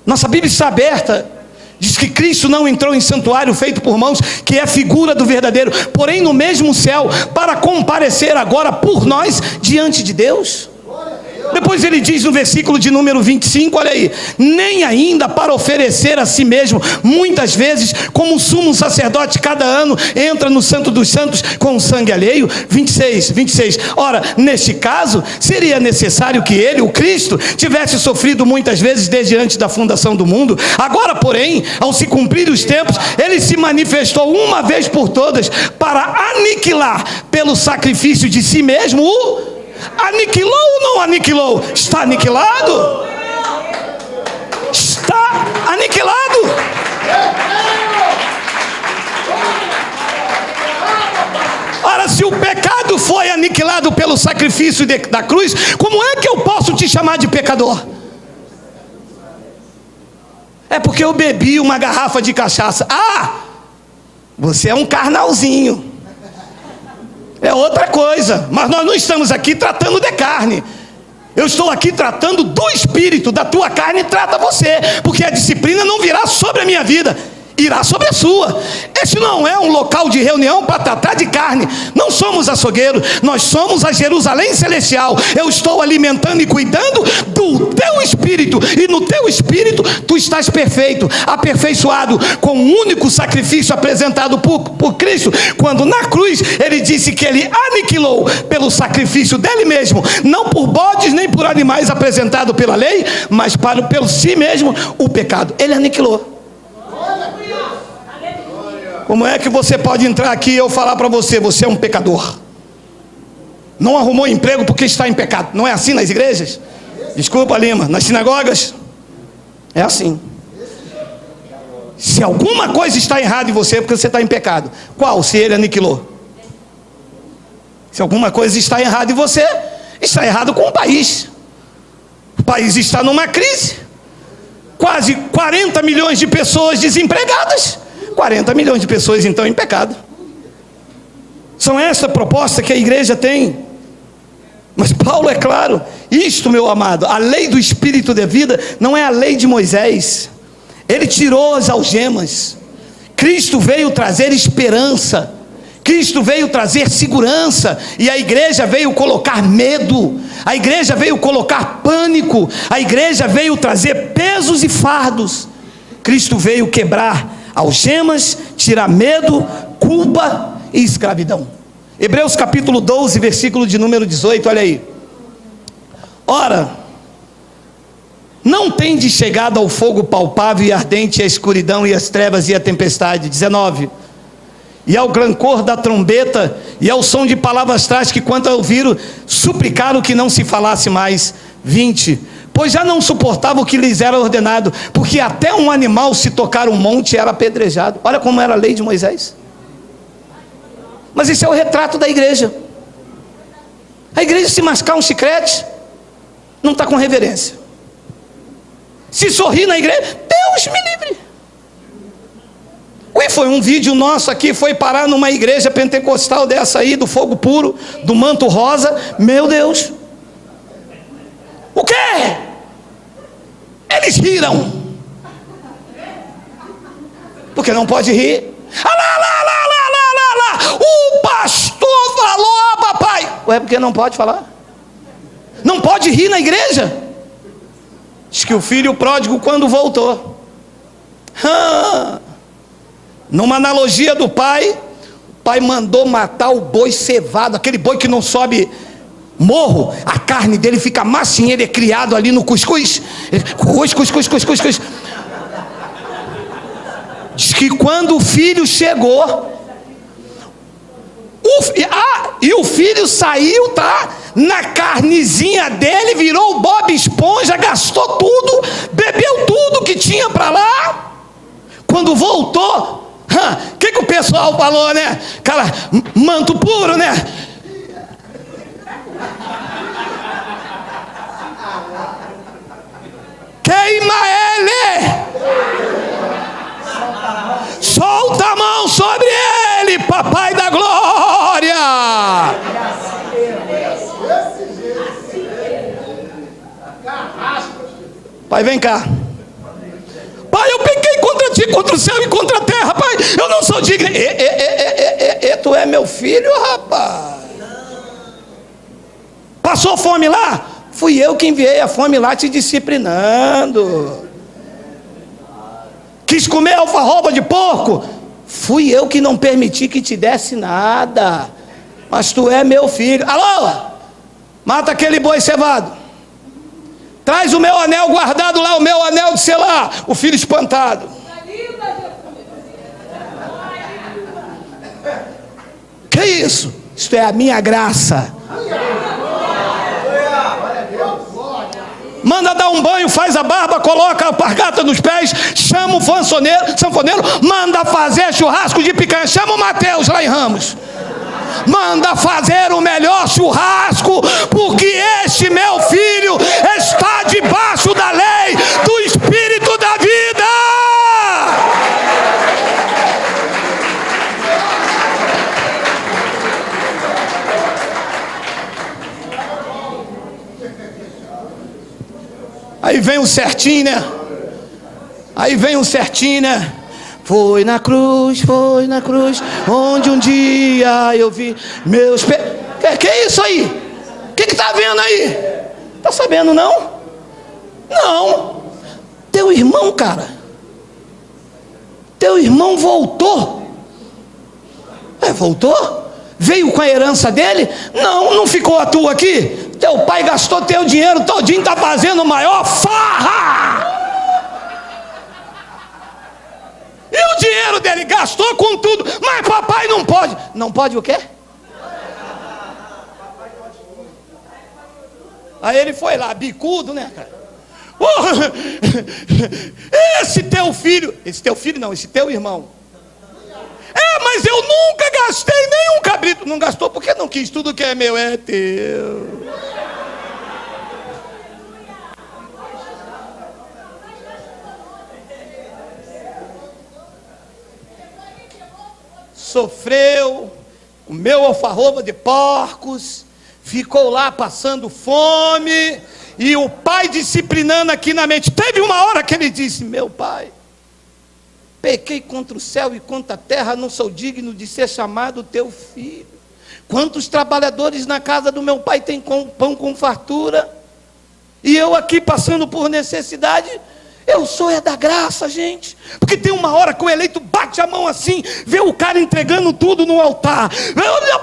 Nossa Bíblia está aberta. Diz que Cristo não entrou em santuário feito por mãos, que é a figura do verdadeiro, porém no mesmo céu, para comparecer agora por nós diante de Deus. Depois ele diz no versículo de número 25, olha aí, nem ainda para oferecer a si mesmo, muitas vezes, como o sumo sacerdote cada ano entra no santo dos santos com sangue alheio. 26, ora, neste caso, seria necessário que ele, o Cristo, tivesse sofrido muitas vezes desde antes da fundação do mundo. Agora, porém, ao se cumprir os tempos, ele se manifestou uma vez por todas, para aniquilar pelo sacrifício de si mesmo o... Aniquilou ou não aniquilou? Está aniquilado. Está aniquilado. Ora, se o pecado foi aniquilado pelo sacrifício da cruz, como é que eu posso te chamar de pecador? É porque eu bebi uma garrafa de cachaça. Ah, você é um carnalzinho. É outra coisa, mas nós não estamos aqui tratando de carne. Eu estou aqui tratando do Espírito. Da tua carne trata você, porque a disciplina não virá sobre a minha vida, irá sobre a sua. Este não é um local de reunião para tratar de carne. Não somos açougueiros, nós somos a Jerusalém celestial. Eu estou alimentando e cuidando do teu espírito, e no teu espírito tu estás perfeito, aperfeiçoado, com um único sacrifício apresentado por Cristo, quando na cruz ele disse que ele aniquilou pelo sacrifício dele mesmo, não por bodes nem por animais apresentado pela lei, mas pelo si mesmo o pecado. Ele aniquilou. Como é que você pode entrar aqui e eu falar para você, você é um pecador? Não arrumou emprego porque está em pecado. Não é assim nas igrejas? Desculpa, Lima, nas sinagogas é assim. Se alguma coisa está errada em você, é porque você está em pecado. Qual? Se ele aniquilou. Se alguma coisa está errada em você, está errado com o país. O país está numa crise. Quase 40 milhões de pessoas desempregadas. 40 milhões de pessoas então em pecado. São essa proposta que a igreja tem. Mas Paulo é claro, isto, meu amado, a lei do Espírito de vida não é a lei de Moisés. Ele tirou as algemas. Cristo veio trazer esperança, Cristo veio trazer segurança, e a igreja veio colocar medo, a igreja veio colocar pânico, a igreja veio trazer pesos e fardos. Cristo veio quebrar algemas, tirar medo, culpa e escravidão. Hebreus capítulo 12, versículo de número 18, olha aí. Ora, Não tendes chegado ao fogo palpável e ardente, a escuridão e as trevas e a tempestade. 19. E ao clangor da trombeta e ao som de palavras trágicas que, quanto a ouviram, suplicaram que não se falasse mais. 20. Pois já não suportava o que lhes era ordenado, porque até um animal, se tocar um monte, era apedrejado. Olha como era a lei de Moisés. Mas isso é o retrato da igreja. A igreja, se mascar um chiclete, não está com reverência. Se sorrir na igreja, Deus me livre. Ué, foi um vídeo nosso aqui, foi parar numa igreja pentecostal dessa aí, do fogo puro, do manto rosa. Meu Deus. O quê? Eles riram. Porque não pode rir. Lá. O pastor falou, papai. Ué, porque não pode falar? Não pode rir na igreja? Diz que o filho pródigo, quando voltou, numa analogia do pai, o pai mandou matar o boi cevado, aquele boi que não sobe morro, a carne dele fica massinha, ele é criado ali no cuscuz. Cuscuz. Diz que quando o filho chegou, e o filho saiu, tá? Na carnezinha dele, virou o Bob Esponja, gastou tudo, bebeu tudo que tinha para lá. Quando voltou, o que o pessoal falou, né? Cara, manto puro, né? Queima ele! Solta a mão sobre ele, papai da glória! Pai, vem cá. Pai, eu pequei contra ti, contra o céu e contra a terra, pai. Eu não sou digno. Tu é meu filho, rapaz. Passou fome lá? Fui eu que enviei a fome lá te disciplinando. Quis comer alfarroba de porco? Fui eu que não permiti que te desse nada. Mas tu é meu filho. Alô? Mata aquele boi cevado. Traz o meu anel guardado lá, o meu anel de selar. O filho espantado. Que isso? Isto é a minha graça. Manda dar um banho, faz a barba, coloca a alpargata nos pés, chama o sanfoneiro, manda fazer churrasco de picanha, chama o Mateus lá em Ramos. Manda fazer o melhor churrasco, porque este meu filho está debaixo da lei do Espírito da vida. Aí vem um certinho, né? Foi na cruz, onde um dia eu vi meus pés. Que é isso aí? O que tá vendo aí? Tá sabendo não? Não. Teu irmão, cara. Teu irmão voltou. Voltou? Veio com a herança dele? Não ficou a tua aqui? Teu pai gastou teu dinheiro todinho, tá fazendo maior farra. E o dinheiro dele gastou com tudo, mas papai não pode. Não pode o quê? Aí ele foi lá, bicudo, né, cara? Esse teu irmão. Mas eu nunca gastei nenhum cabrito. Não gastou porque não quis, tudo que é meu é teu. Sofreu, comeu alfarroba de porcos, ficou lá passando fome, e o pai disciplinando aqui na mente. Teve uma hora que ele disse: meu pai, pequei contra o céu e contra a terra, não sou digno de ser chamado teu filho. Quantos trabalhadores na casa do meu pai têm pão com fartura, e eu aqui passando por necessidade? Eu sou da graça, gente. Porque tem uma hora que o eleito bate a mão assim, vê o cara entregando tudo no altar.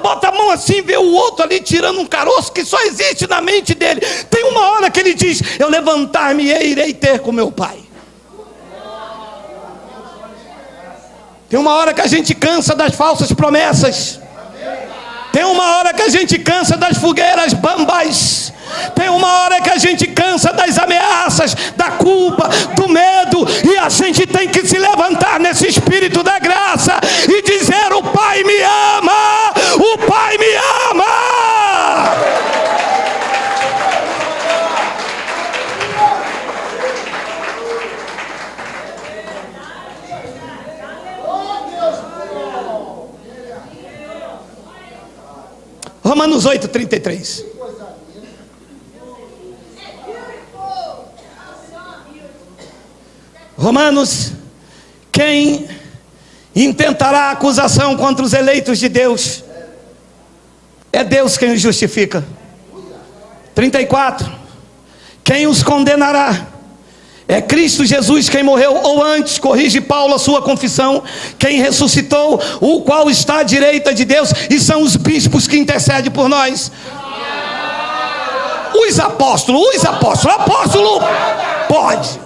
Bota a mão assim, vê o outro ali tirando um caroço que só existe na mente dele. Tem uma hora que ele diz: eu levantar-me e irei ter com meu pai. Tem uma hora que a gente cansa das falsas promessas. Tem uma hora que a gente cansa das fogueiras bambas. Tem uma hora que a gente cansa das ameaças, da culpa, do medo. E a gente tem que se levantar nesse espírito da graça e dizer: o Pai me ama, o Pai me ama. Romanos 8:33. Romanos: quem intentará acusação contra os eleitos de Deus? É Deus quem os justifica. 34. Quem os condenará? É Cristo Jesus quem morreu, ou antes, corrige Paulo a sua confissão, quem ressuscitou, o qual está à direita de Deus, e são os bispos que intercedem por nós. Os apóstolos, apóstolo pode.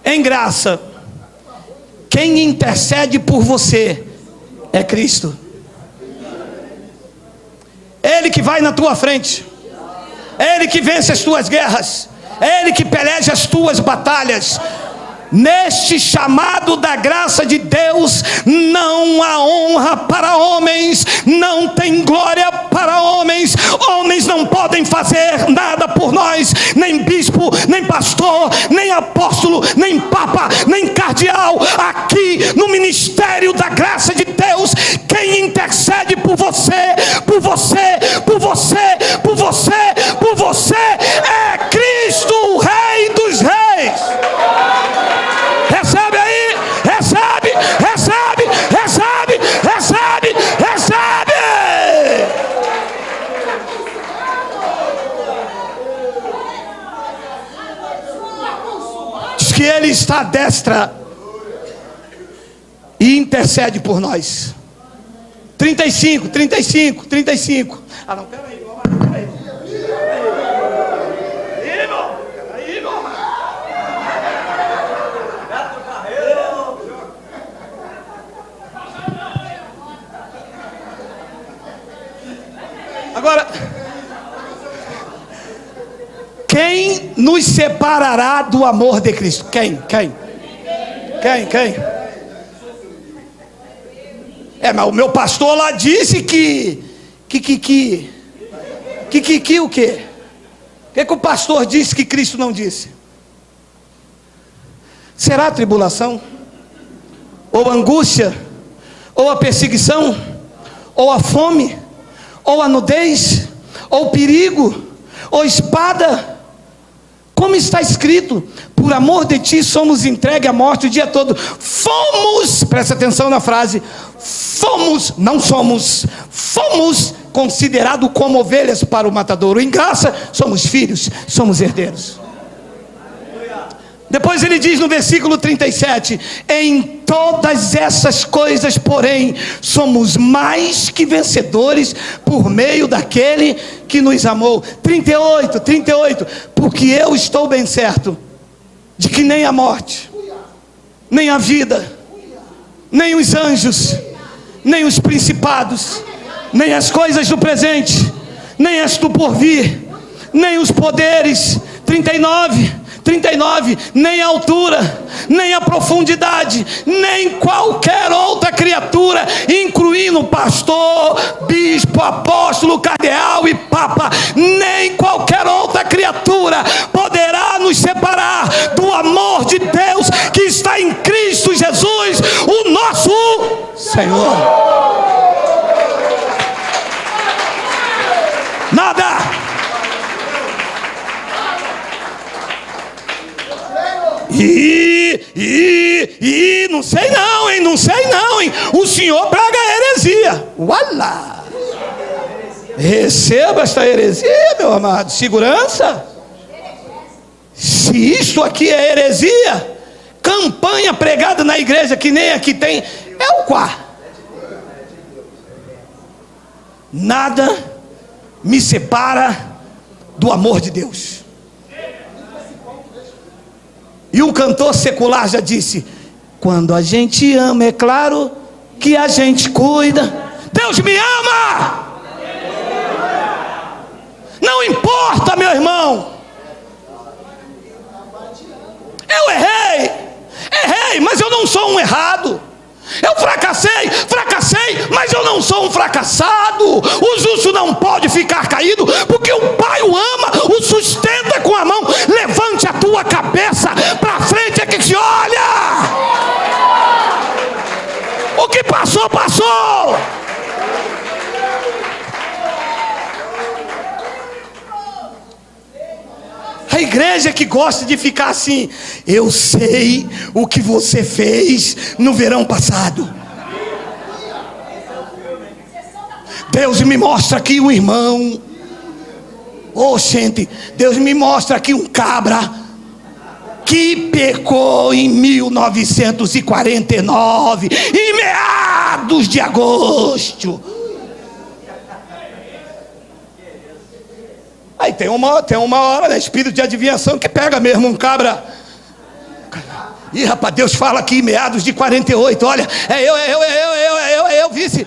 Em graça, quem intercede por você é Cristo. Ele que vai na tua frente, Ele que vence as tuas guerras, Ele que peleja as tuas batalhas. Neste chamado da graça de Deus, não há honra para homens, não tem glória para homens. Homens não podem fazer nada por nós, nem bispo, nem pastor, nem apóstolo, nem papa, nem cardeal. Aqui no ministério da graça de Deus, quem intercede por você, por você, por você, por você, por você, é Cristo, o Rei dos Reis. Recebe aí, recebe, recebe, recebe, recebe, recebe. Diz que Ele está à destra e intercede por nós. 35. Ah não, peraí, peraí. Agora, quem nos separará do amor de Cristo? Quem? Mas o meu pastor lá disse que o quê? O que o pastor disse que Cristo não disse? Será a tribulação? Ou a angústia? Ou a perseguição? Ou a fome? Ou a nudez, ou perigo, ou espada? Como está escrito: por amor de ti somos entregues à morte o dia todo. Fomos, presta atenção na frase, fomos, não somos, fomos considerados como ovelhas para o matadouro. Em graça somos filhos, somos herdeiros. Depois ele diz no versículo 37: em todas essas coisas, porém, somos mais que vencedores por meio daquele que nos amou. 38, porque eu estou bem certo de que nem a morte, nem a vida, nem os anjos, nem os principados, nem as coisas do presente, nem as do porvir, nem os poderes. 39, nem a altura, nem a profundidade, nem qualquer outra criatura, incluindo pastor, bispo, apóstolo, cardeal e papa, nem qualquer outra criatura poderá nos separar do amor de Deus que está em Cristo Jesus, o nosso Senhor. Nada. Não sei não, hein? O Senhor praga a heresia. Uala! Receba esta heresia, meu amado. Segurança. Se isto aqui é heresia, campanha pregada na igreja que nem aqui tem, é o quá. Nada me separa do amor de Deus. E um cantor secular já disse: quando a gente ama, é claro que a gente cuida. Deus me ama. Não importa, meu irmão. Eu errei, mas eu não sou um errado. Eu fracassei, mas eu não sou um fracassado. O justo não pode ficar caído, porque o Pai o ama, o sustenta com a mão. Levante a tua cabeça para frente, é que se olha. O que passou, passou. A igreja que gosta de ficar assim: eu sei o que você fez no verão passado. Deus me mostra aqui um irmão. Oh, gente, Deus me mostra aqui um cabra que pecou em 1949, em meados de agosto. Aí tem uma hora, né, espírito de adivinhação, que pega mesmo um cabra. Ih, rapaz, Deus fala aqui em meados de 48. Olha, é eu, vice.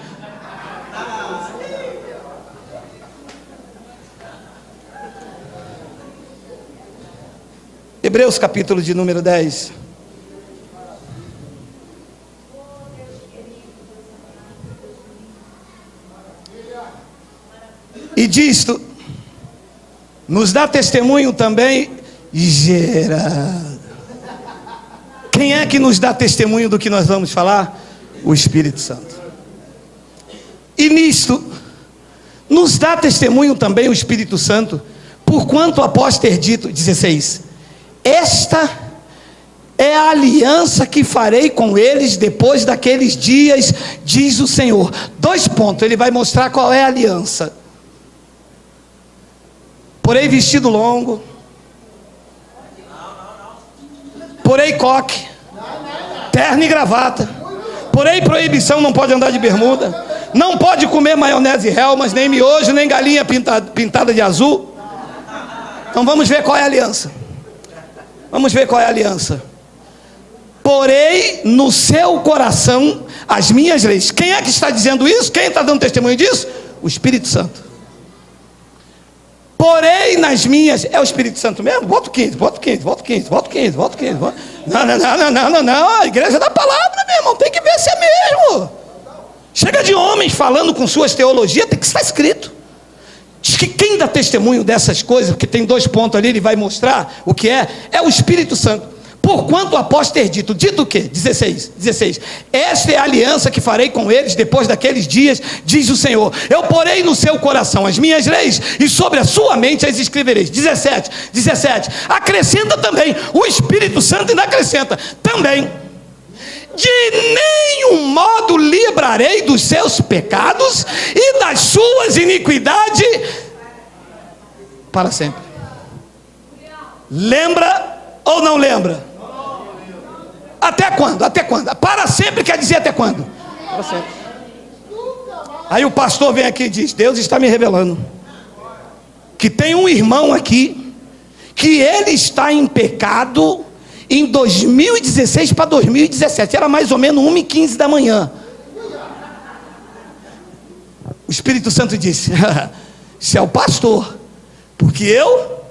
Hebreus capítulo de número 10. E disto nos dá testemunho também Gerardo. Quem é que nos dá testemunho do que nós vamos falar? O Espírito Santo. E nisto nos dá testemunho também o Espírito Santo, porquanto após ter dito, 16, esta é a aliança que farei com eles depois daqueles dias, diz o Senhor. 2 pontos, ele vai mostrar qual é a aliança. Porém vestido longo, porém coque, terno e gravata, porém proibição, não pode andar de bermuda, não pode comer maionese e Helmas, nem miojo, nem galinha pintada de azul. Então vamos ver qual é a aliança. Vamos ver qual é a aliança. Porém no seu coração as minhas leis. Quem é que está dizendo isso? Quem está dando testemunho disso? O Espírito Santo. Porém nas minhas, é o Espírito Santo mesmo? Bota o 15. Não, a igreja da palavra, meu irmão, tem que ver se é mesmo. Chega de homens falando com suas teologias, tem que estar escrito. Diz que quem dá testemunho dessas coisas, porque tem 2 pontos ali, ele vai mostrar o que é o Espírito Santo. Porquanto após ter dito o quê? 16, esta é a aliança que farei com eles depois daqueles dias, diz o Senhor. Eu porei no seu coração as minhas leis, e sobre a sua mente as escrevereis. 17, acrescenta também, o Espírito Santo ainda acrescenta, também, de nenhum modo livrarei dos seus pecados e das suas iniquidades para sempre. Lembra ou não lembra? Até quando? Para sempre quer dizer até quando? Para sempre. Aí o pastor vem aqui e diz: Deus está me revelando que tem um irmão aqui que ele está em pecado em 2016 para 2017. Era mais ou menos 1h15 da manhã. O Espírito Santo disse: se é o pastor, porque eu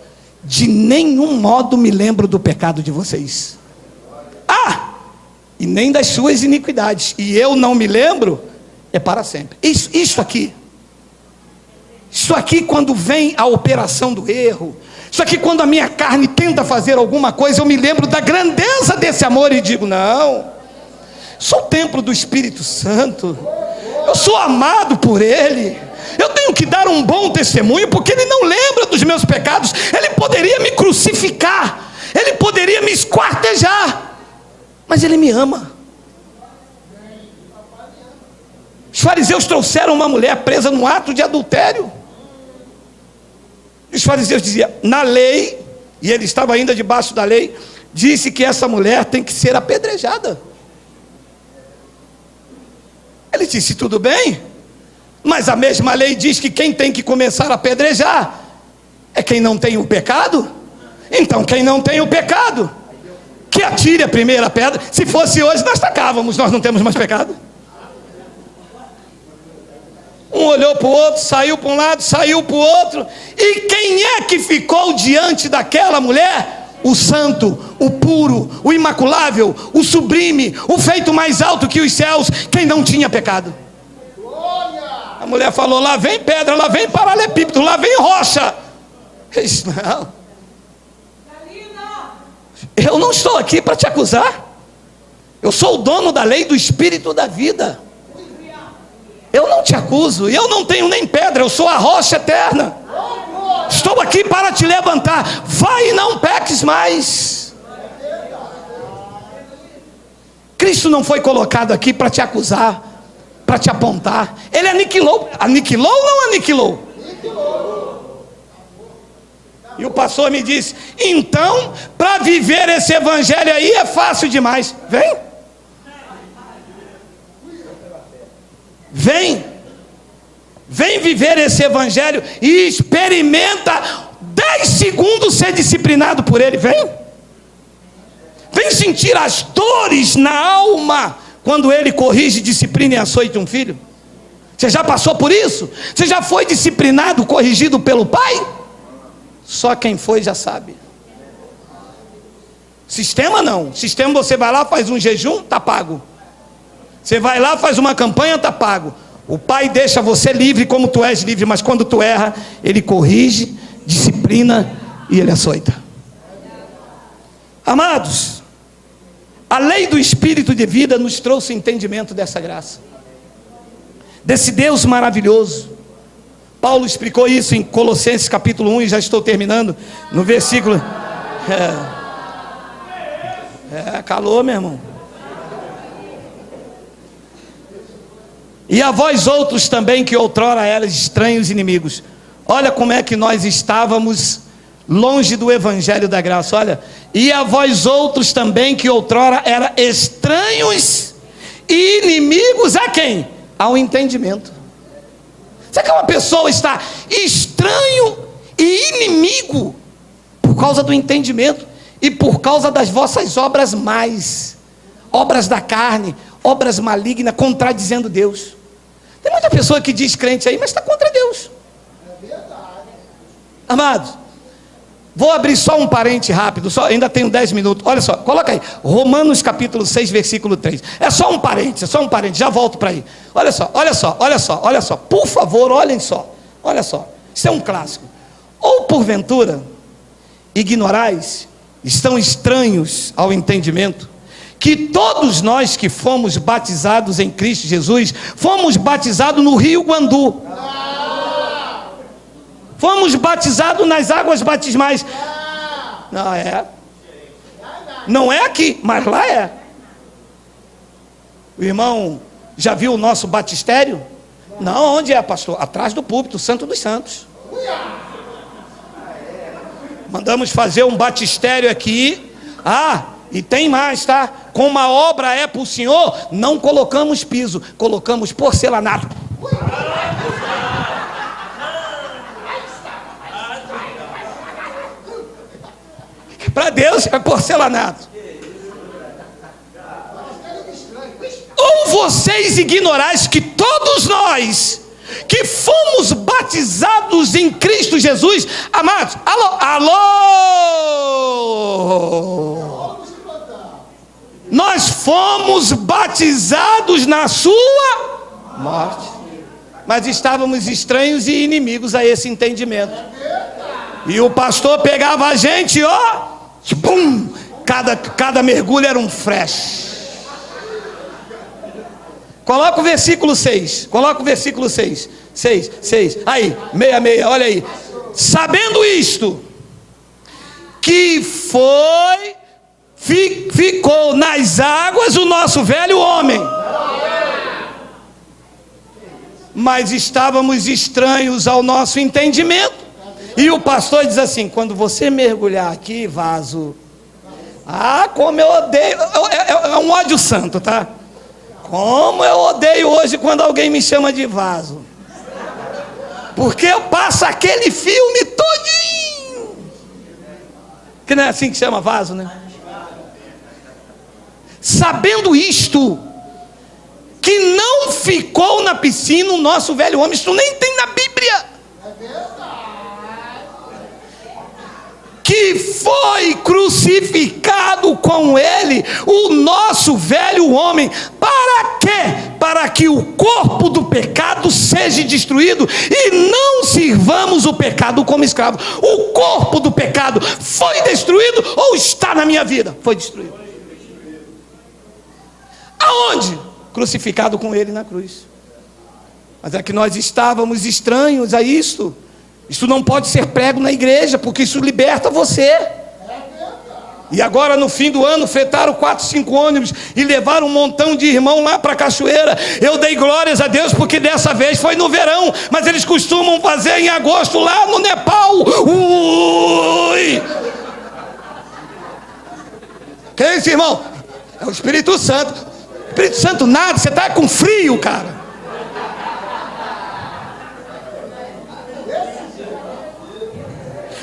de nenhum modo me lembro do pecado de vocês. E nem das suas iniquidades. E eu não me lembro, é para sempre. Isso aqui, quando vem a operação do erro, isso aqui quando a minha carne tenta fazer alguma coisa, eu me lembro da grandeza desse amor e digo: não, sou o templo do Espírito Santo, eu sou amado por Ele, eu tenho que dar um bom testemunho, porque Ele não lembra dos meus pecados. Ele poderia me crucificar, Ele poderia me esquartejar, mas Ele me ama. Os fariseus trouxeram uma mulher presa num ato de adultério. fariseus diziam, na lei, e ele estava ainda debaixo da lei, disse que essa mulher tem que ser apedrejada. Ele disse, tudo bem, mas a mesma lei diz que quem tem que começar a apedrejar é quem não tem o pecado. Então quem não tem o pecado, que atire a primeira pedra. Se fosse hoje nós tacávamos, nós não temos mais pecado. Um olhou para o outro, saiu para um lado, saiu para o outro. E quem é que ficou diante daquela mulher? O santo, o puro, o imaculável, o sublime, o feito mais alto que os céus, quem não tinha pecado. A mulher falou, lá vem pedra, lá vem paralelepípedo, lá vem rocha. Isso não. Eu não estou aqui para te acusar. Eu sou o dono da lei do espírito da vida. Eu não te acuso, eu não tenho nem pedra, eu sou a rocha eterna. Estou aqui para te levantar. Vai e não peques mais. Cristo não foi colocado aqui para te acusar, para te apontar. Ele aniquilou. Aniquilou ou não aniquilou? E o pastor me disse, então, para viver esse evangelho aí é fácil demais. Vem viver esse evangelho e experimenta 10 segundos ser disciplinado por ele. Vem sentir as dores na alma quando ele corrige, disciplina e açoita um filho. Você já passou por isso? Você já foi disciplinado, corrigido pelo pai? Só quem foi já sabe. Sistema não. Sistema você vai lá, faz um jejum, está pago. Você vai lá, faz uma campanha, está pago. O pai deixa você livre como tu és livre, mas quando tu erra, ele corrige, disciplina e ele açoita. Amados, a lei do espírito de vida nos trouxe entendimento dessa graça, desse Deus maravilhoso. Paulo explicou isso em Colossenses capítulo 1, e já estou terminando, no versículo... calor, meu irmão. E a vós outros também, que outrora eras estranhos inimigos. Olha como é que nós estávamos longe do evangelho da graça. Olha, e a vós outros também, que outrora eram estranhos e inimigos a quem? Ao entendimento. Sabe que uma pessoa está estranho e inimigo por causa do entendimento e por causa das vossas obras mais, obras da carne, obras malignas, contradizendo Deus. Tem muita pessoa que diz crente aí, mas está contra Deus. É verdade. Amados, vou abrir só um parente rápido, ainda tenho 10 minutos. Olha só, coloca aí, Romanos capítulo 6, versículo 3. É só um parente, já volto para aí. Olha só, por favor, olhem só. Olha só, isso é um clássico. Ou porventura, ignorais, estão estranhos ao entendimento, que todos nós que fomos batizados em Cristo Jesus, fomos batizados no rio Guandu. Fomos batizados nas águas batismais. Não é aqui, mas lá é. O irmão já viu o nosso batistério? Não, onde é, pastor? Atrás do púlpito, Santo dos Santos. Mandamos fazer um batistério aqui. E tem mais, tá? Como a obra é para o Senhor, não colocamos piso, colocamos porcelanato. Para Deus é porcelanato. Ou vocês ignorais que todos nós que fomos batizados em Cristo Jesus, amados, alô, nós fomos batizados na sua morte, mas estávamos estranhos e inimigos a esse entendimento. E o pastor pegava a gente, bum, cada mergulho era um fresh. Coloca o versículo 6. Aí, 66, olha aí. Sabendo isto, que ficou nas águas o nosso velho homem, mas estávamos estranhos ao nosso entendimento, E o pastor diz assim: quando você mergulhar aqui, vaso. Ah, como eu odeio. É um ódio santo, tá? Como eu odeio hoje quando alguém me chama de vaso. Porque eu passo aquele filme todinho. Que não é assim que chama vaso, né? Sabendo isto, que não ficou na piscina o nosso velho homem. Isso nem tem na Bíblia. Que foi crucificado com ele o nosso velho homem. Para quê? Para que o corpo do pecado seja destruído e não sirvamos o pecado como escravo. O corpo do pecado foi destruído ou está na minha vida? Foi destruído. Aonde? Crucificado com ele na cruz. Mas é que nós estávamos estranhos a isto. Isso não pode ser prego na igreja, porque isso liberta você. E agora no fim do ano fretaram 4, 5 ônibus e levaram um montão de irmão lá para a cachoeira. Eu dei glórias a Deus porque dessa vez foi no verão, mas eles costumam fazer em agosto lá no Nepal. Ui! Que é isso, irmão? É o Espírito Santo. Espírito Santo nada, você está com frio, cara.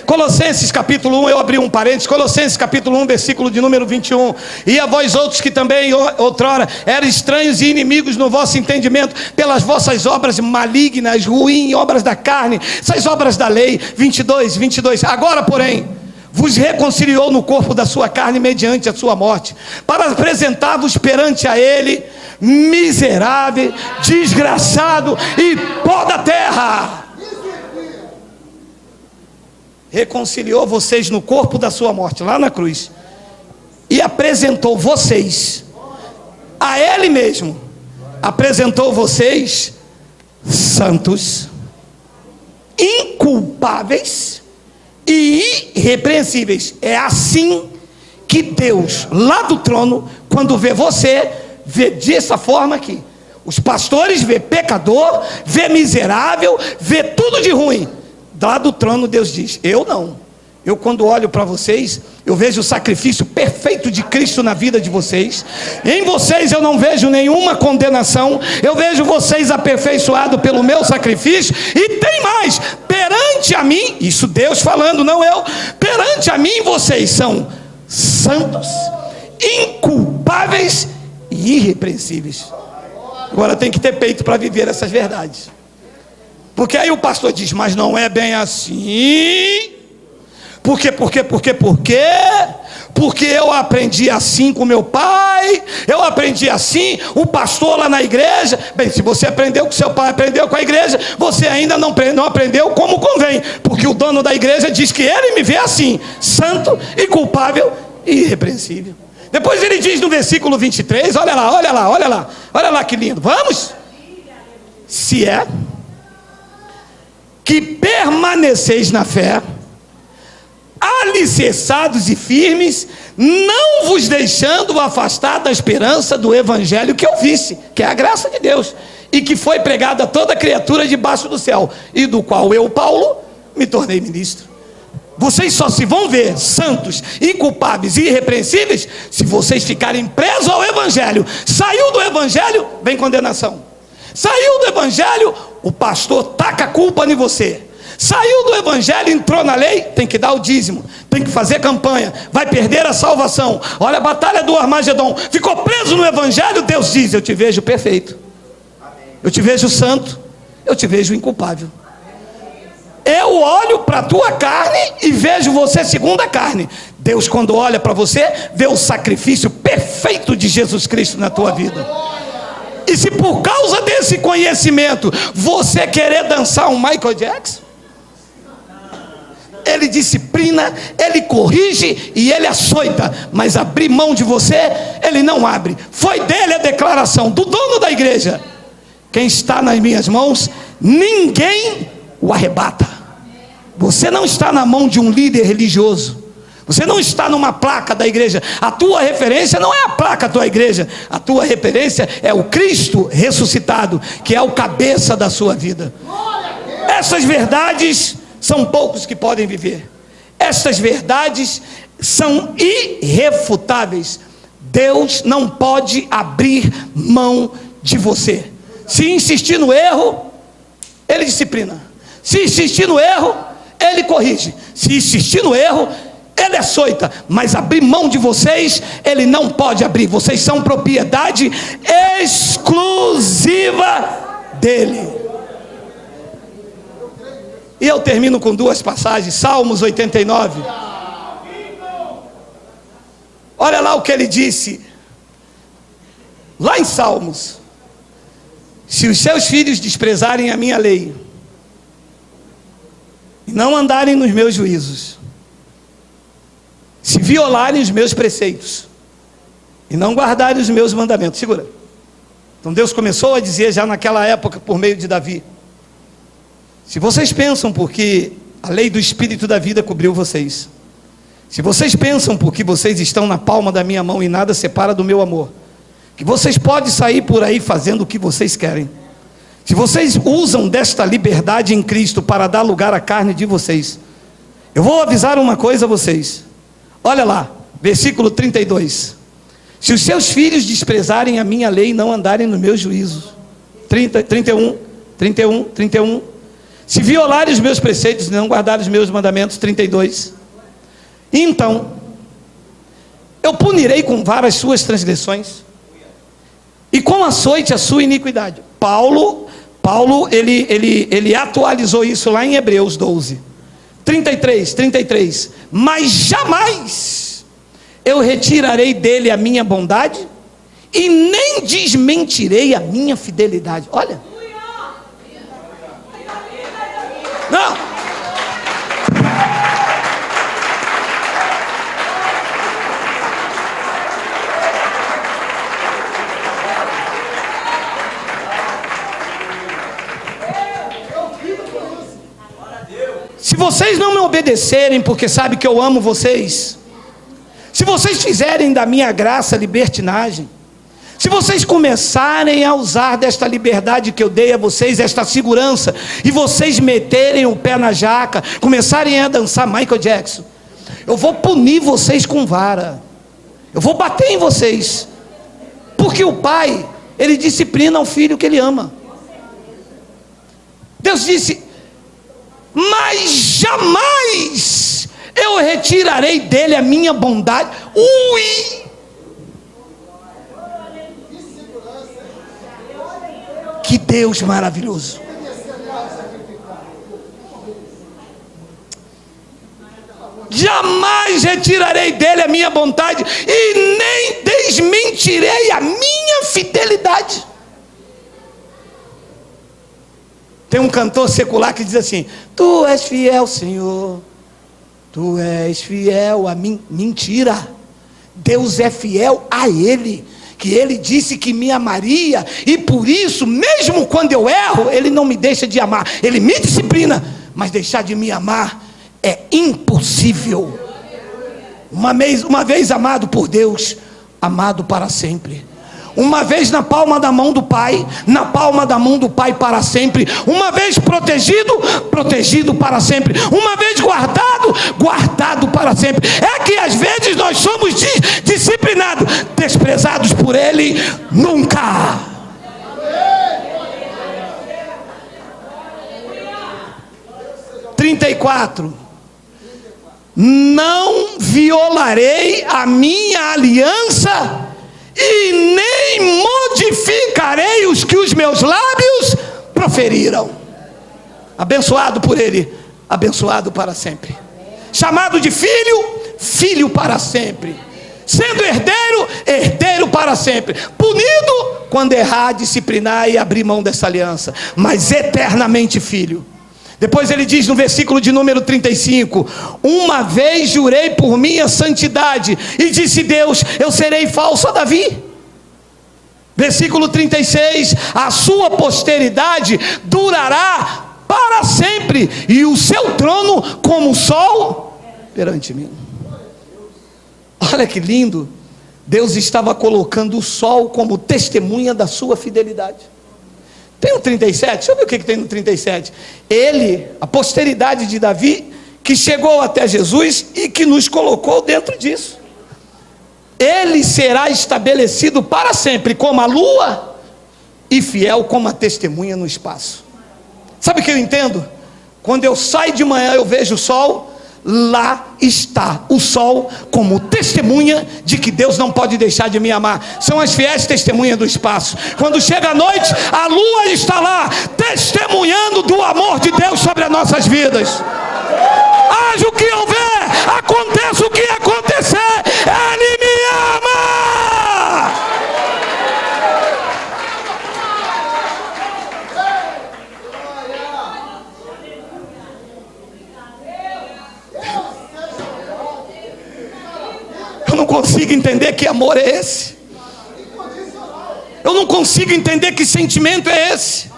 Colossenses capítulo 1, eu abri um parênteses, Colossenses capítulo 1, versículo de número 21. E a vós outros que também outrora eram estranhos e inimigos no vosso entendimento, pelas vossas obras malignas, ruins, obras da carne, essas obras da lei. 22. Agora, porém, vos reconciliou no corpo da sua carne mediante a sua morte, para apresentar-vos perante a ele, miserável, desgraçado e pó da terra. Reconciliou vocês no corpo da sua morte, lá na cruz, e apresentou vocês a ele mesmo. Apresentou vocês santos, inculpáveis e irrepreensíveis. É assim que Deus, lá do trono, quando vê você, vê dessa forma aqui. Os pastores vê pecador, vê miserável, vê tudo de ruim. Lá do trono Deus diz: eu não. Eu quando olho para vocês, eu vejo o sacrifício perfeito de Cristo na vida de vocês. Em vocês eu não vejo nenhuma condenação. Eu vejo vocês aperfeiçoados pelo meu sacrifício. E tem mais, perante a mim, isso Deus falando, não eu. Perante a mim vocês são santos, inculpáveis e irrepreensíveis. Agora tem que ter peito para viver essas verdades. Porque aí o pastor diz: mas não é bem assim. Por quê? Porque eu aprendi assim com meu pai, eu aprendi assim, o pastor lá na igreja. Bem, se você aprendeu com seu pai, aprendeu com a igreja, você ainda não aprendeu como convém, porque o dono da igreja diz que ele me vê assim, santo, inculpável e irrepreensível. Depois ele diz no versículo 23, olha lá que lindo, vamos? Se é que permaneceis na fé, alicerçados e firmes, não vos deixando afastar da esperança do evangelho que ouvisse, que é a graça de Deus, e que foi pregada a toda criatura debaixo do céu, e do qual eu, Paulo, me tornei ministro. Vocês só se vão ver santos, inculpáveis e irrepreensíveis se vocês ficarem presos ao evangelho. Saiu do evangelho, vem condenação. Saiu do evangelho, o pastor taca a culpa em você. Saiu do evangelho, entrou na lei, tem que dar o dízimo, tem que fazer campanha, vai perder a salvação. Olha a batalha do Armagedon. Ficou preso no evangelho, Deus diz: eu te vejo perfeito, eu te vejo santo, eu te vejo inculpável. Eu olho para a tua carne e vejo você segundo a carne. Deus, quando olha para você, vê o sacrifício perfeito de Jesus Cristo na tua vida. E se por causa desse conhecimento você querer dançar um Michael Jackson, ele disciplina, ele corrige e ele açoita, mas abrir mão de você, ele não abre. Foi dele a declaração do dono da igreja: quem está nas minhas mãos, ninguém o arrebata. Você não está na mão de um líder religioso, você não está numa placa da igreja. A tua referência não é a placa da tua igreja, a tua referência é o Cristo ressuscitado, que é o cabeça da sua vida. Essas verdades são poucos que podem viver. Estas verdades são irrefutáveis. Deus não pode abrir mão de você. Se insistir no erro, Ele disciplina. Se insistir no erro, Ele corrige. Se insistir no erro, Ele açoita. Mas abrir mão de vocês, Ele não pode abrir. Vocês são propriedade exclusiva dEle. E eu termino com duas passagens. Salmos 89. Olha lá o que ele disse lá em Salmos: se os seus filhos desprezarem a minha lei e não andarem nos meus juízos, se violarem os meus preceitos e não guardarem os meus mandamentos. Segura. Então Deus começou a dizer já naquela época, por meio de Davi: se vocês pensam porque a lei do Espírito da vida cobriu vocês, se vocês pensam porque vocês estão na palma da minha mão e nada separa do meu amor, que vocês podem sair por aí fazendo o que vocês querem, se vocês usam desta liberdade em Cristo para dar lugar à carne de vocês, eu vou avisar uma coisa a vocês. Olha lá, versículo 32. Se os seus filhos desprezarem a minha lei e não andarem nos meus juízos, 31. Se violarem os meus preceitos e não guardarem os meus mandamentos, 32. Então, eu punirei com vara as suas transgressões e com açoite a sua iniquidade. Paulo ele atualizou isso lá em Hebreus 12. 33. Mas jamais eu retirarei dele a minha bondade e nem desmentirei a minha fidelidade. Olha. Não. Se vocês não me obedecerem, porque sabem que eu amo vocês, se vocês fizerem da minha graça libertinagem, se vocês começarem a usar desta liberdade que eu dei a vocês, esta segurança, e vocês meterem o pé na jaca, começarem a dançar Michael Jackson, eu vou punir vocês com vara, eu vou bater em vocês, porque o pai, ele disciplina o filho que ele ama. Deus disse: mas jamais eu retirarei dele a minha bondade. Ui! Que Deus maravilhoso. Jamais retirarei dele a minha bondade e nem desmentirei a minha fidelidade. Tem um cantor secular que diz assim: tu és fiel, Senhor, tu és fiel a mim. Mentira. Deus é fiel a Ele, que Ele disse que me amaria, e por isso, mesmo quando eu erro, Ele não me deixa de amar. Ele me disciplina, mas deixar de me amar é impossível. Uma vez amado por Deus, amado para sempre. Uma vez na palma da mão do Pai, na palma da mão do Pai para sempre. Uma vez protegido, protegido para sempre. Uma vez guardado, guardado para sempre. É que às vezes nós somos disciplinados, desprezados por Ele, nunca. (34) Não violarei a minha aliança e nem modificarei os que os meus lábios proferiram. Abençoado por Ele, abençoado para sempre. Chamado de filho, filho para sempre. Sendo herdeiro, herdeiro para sempre. Punido quando errar, disciplinar e abrir mão dessa aliança, mas eternamente filho. Depois ele diz no versículo de número 35: uma vez jurei por minha santidade, e disse Deus: eu serei falso a Davi. Versículo 36: a sua posteridade durará para sempre, e o seu trono como o sol perante mim. Olha que lindo. Deus estava colocando o sol como testemunha da sua fidelidade. Tem o 37, deixa eu ver o que tem no 37. Ele, a posteridade de Davi, que chegou até Jesus e que nos colocou dentro disso. Ele será estabelecido para sempre como a lua e fiel como a testemunha no espaço. Sabe o que eu entendo? Quando eu saio de manhã eu vejo o sol, lá está o sol como testemunha de que Deus não pode deixar de me amar. São as fiéis testemunhas do espaço. Quando chega a noite, a lua está lá testemunhando do amor de Deus sobre as nossas vidas. Haja o que houver, aconteça o que acontecer, Ele me ama. Eu não consigo entender que amor é esse. Eu não consigo entender que sentimento é esse.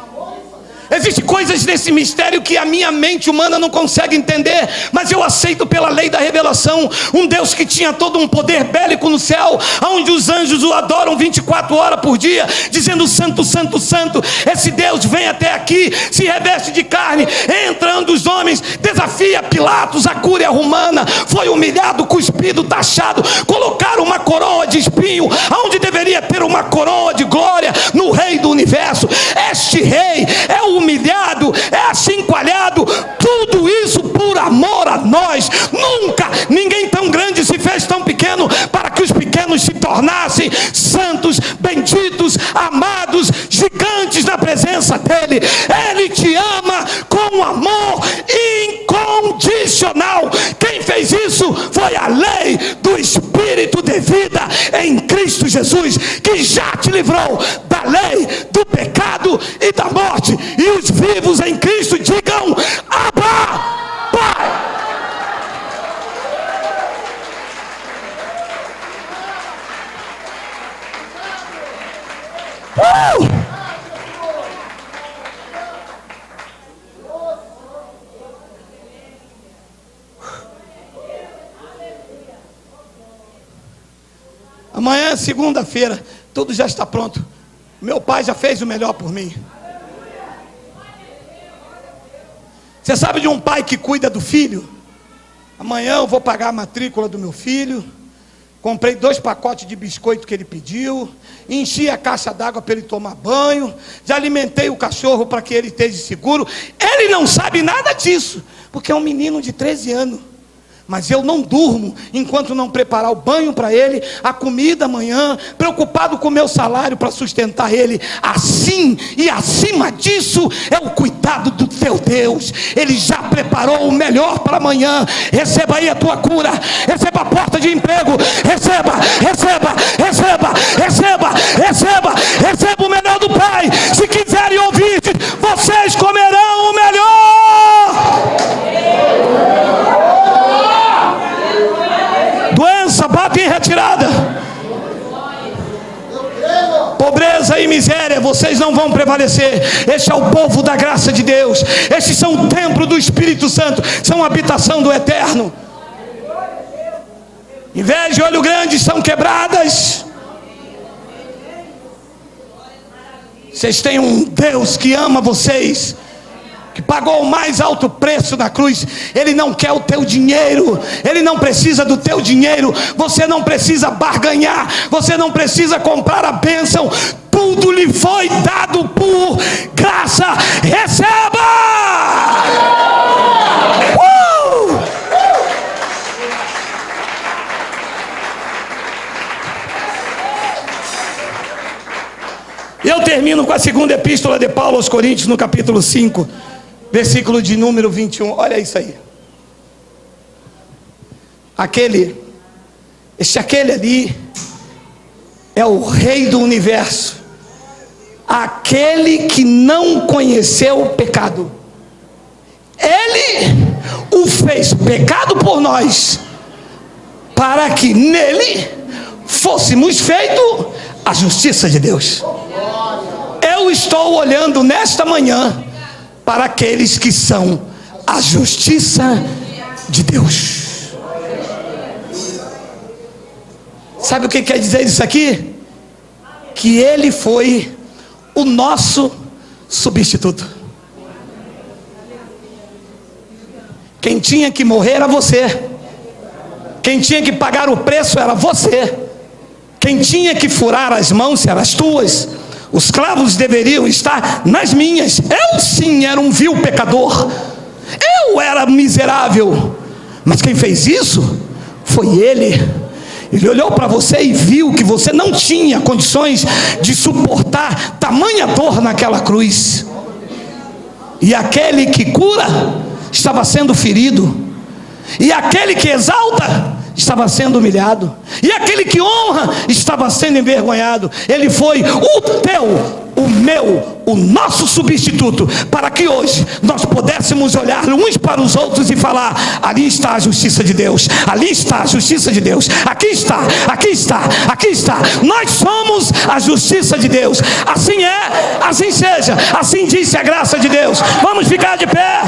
Existem coisas nesse mistério que a minha mente humana não consegue entender, mas eu aceito pela lei da revelação um Deus que tinha todo um poder bélico no céu, onde os anjos o adoram 24 horas por dia, dizendo santo, santo, santo. Esse Deus vem até aqui, se reveste de carne, entra entre os homens, desafia Pilatos, a cúria romana, foi humilhado, cuspido, taxado, colocaram uma coroa de espinho, onde deveria ter uma coroa de glória no rei do universo. Este rei é o humilhado, é achincalhado, tudo isso por amor a nós. Nunca ninguém tão grande se fez tão pequeno para que os pequenos se tornassem santos, benditos, amados, gigantes na presença dele. Ele te ama com amor incondicional. Quem fez isso foi a lei do Espírito de vida em Cristo Jesus, que já te livrou da lei, do pecado e da morte. E os vivos em Cristo digam: Abba, Pai. Amanhã é segunda-feira, tudo já está pronto. Meu pai já fez o melhor por mim. Você sabe de um pai que cuida do filho? Amanhã eu vou pagar a matrícula do meu filho. Comprei 2 pacotes de biscoito que ele pediu. Enchi a caixa d'água para ele tomar banho. Já alimentei o cachorro para que ele esteja seguro. Ele não sabe nada disso, porque é um menino de 13 anos. Mas eu não durmo enquanto não preparar o banho para ele, a comida amanhã, preocupado com o meu salário para sustentar ele. Assim e acima disso é o cuidado do teu Deus. Ele já preparou o melhor para amanhã. Receba aí a tua cura, receba a porta de emprego, receba, receba, receba, receba, receba, receba o melhor do Pai. Se quiserem ouvir, vocês comerão o melhor. Doença, bate em retirada. Pobreza e miséria, vocês não vão prevalecer. Este é o povo da graça de Deus. Estes são o templo do Espírito Santo, são a habitação do Eterno. Inveja e olho grande são quebradas. Vocês têm um Deus que ama vocês, que pagou o mais alto preço na cruz. Ele não quer o teu dinheiro, ele não precisa do teu dinheiro, você não precisa barganhar, você não precisa comprar a bênção, tudo lhe foi dado por graça. Receba! Eu termino com a segunda epístola de Paulo aos Coríntios, no capítulo 5, versículo de número 21, olha isso aí. Aquele ali é o Rei do universo, aquele que não conheceu o pecado. Ele o fez pecado por nós, para que nele fôssemos feitos a justiça de Deus. Eu estou olhando nesta manhã para aqueles que são a justiça de Deus. Sabe o que quer dizer isso aqui? Que Ele foi o nosso substituto. Quem tinha que morrer era você. Quem tinha que pagar o preço era você. Quem tinha que furar as mãos eram as tuas. Os clavos deveriam estar nas minhas. Eu sim era um vil pecador. Eu era miserável. Mas quem fez isso foi Ele. Ele olhou para você e viu que você não tinha condições de suportar tamanha dor naquela cruz. E aquele que cura estava sendo ferido. E aquele que exalta estava sendo humilhado. E aquele que honra estava sendo envergonhado. Ele foi o teu, o meu, o nosso substituto, para que hoje nós pudéssemos olhar uns para os outros e falar: ali está a justiça de Deus, ali está a justiça de Deus, aqui está, aqui está, aqui está. Nós somos a justiça de Deus. Assim é, assim seja, assim disse a graça de Deus. Vamos ficar de pé.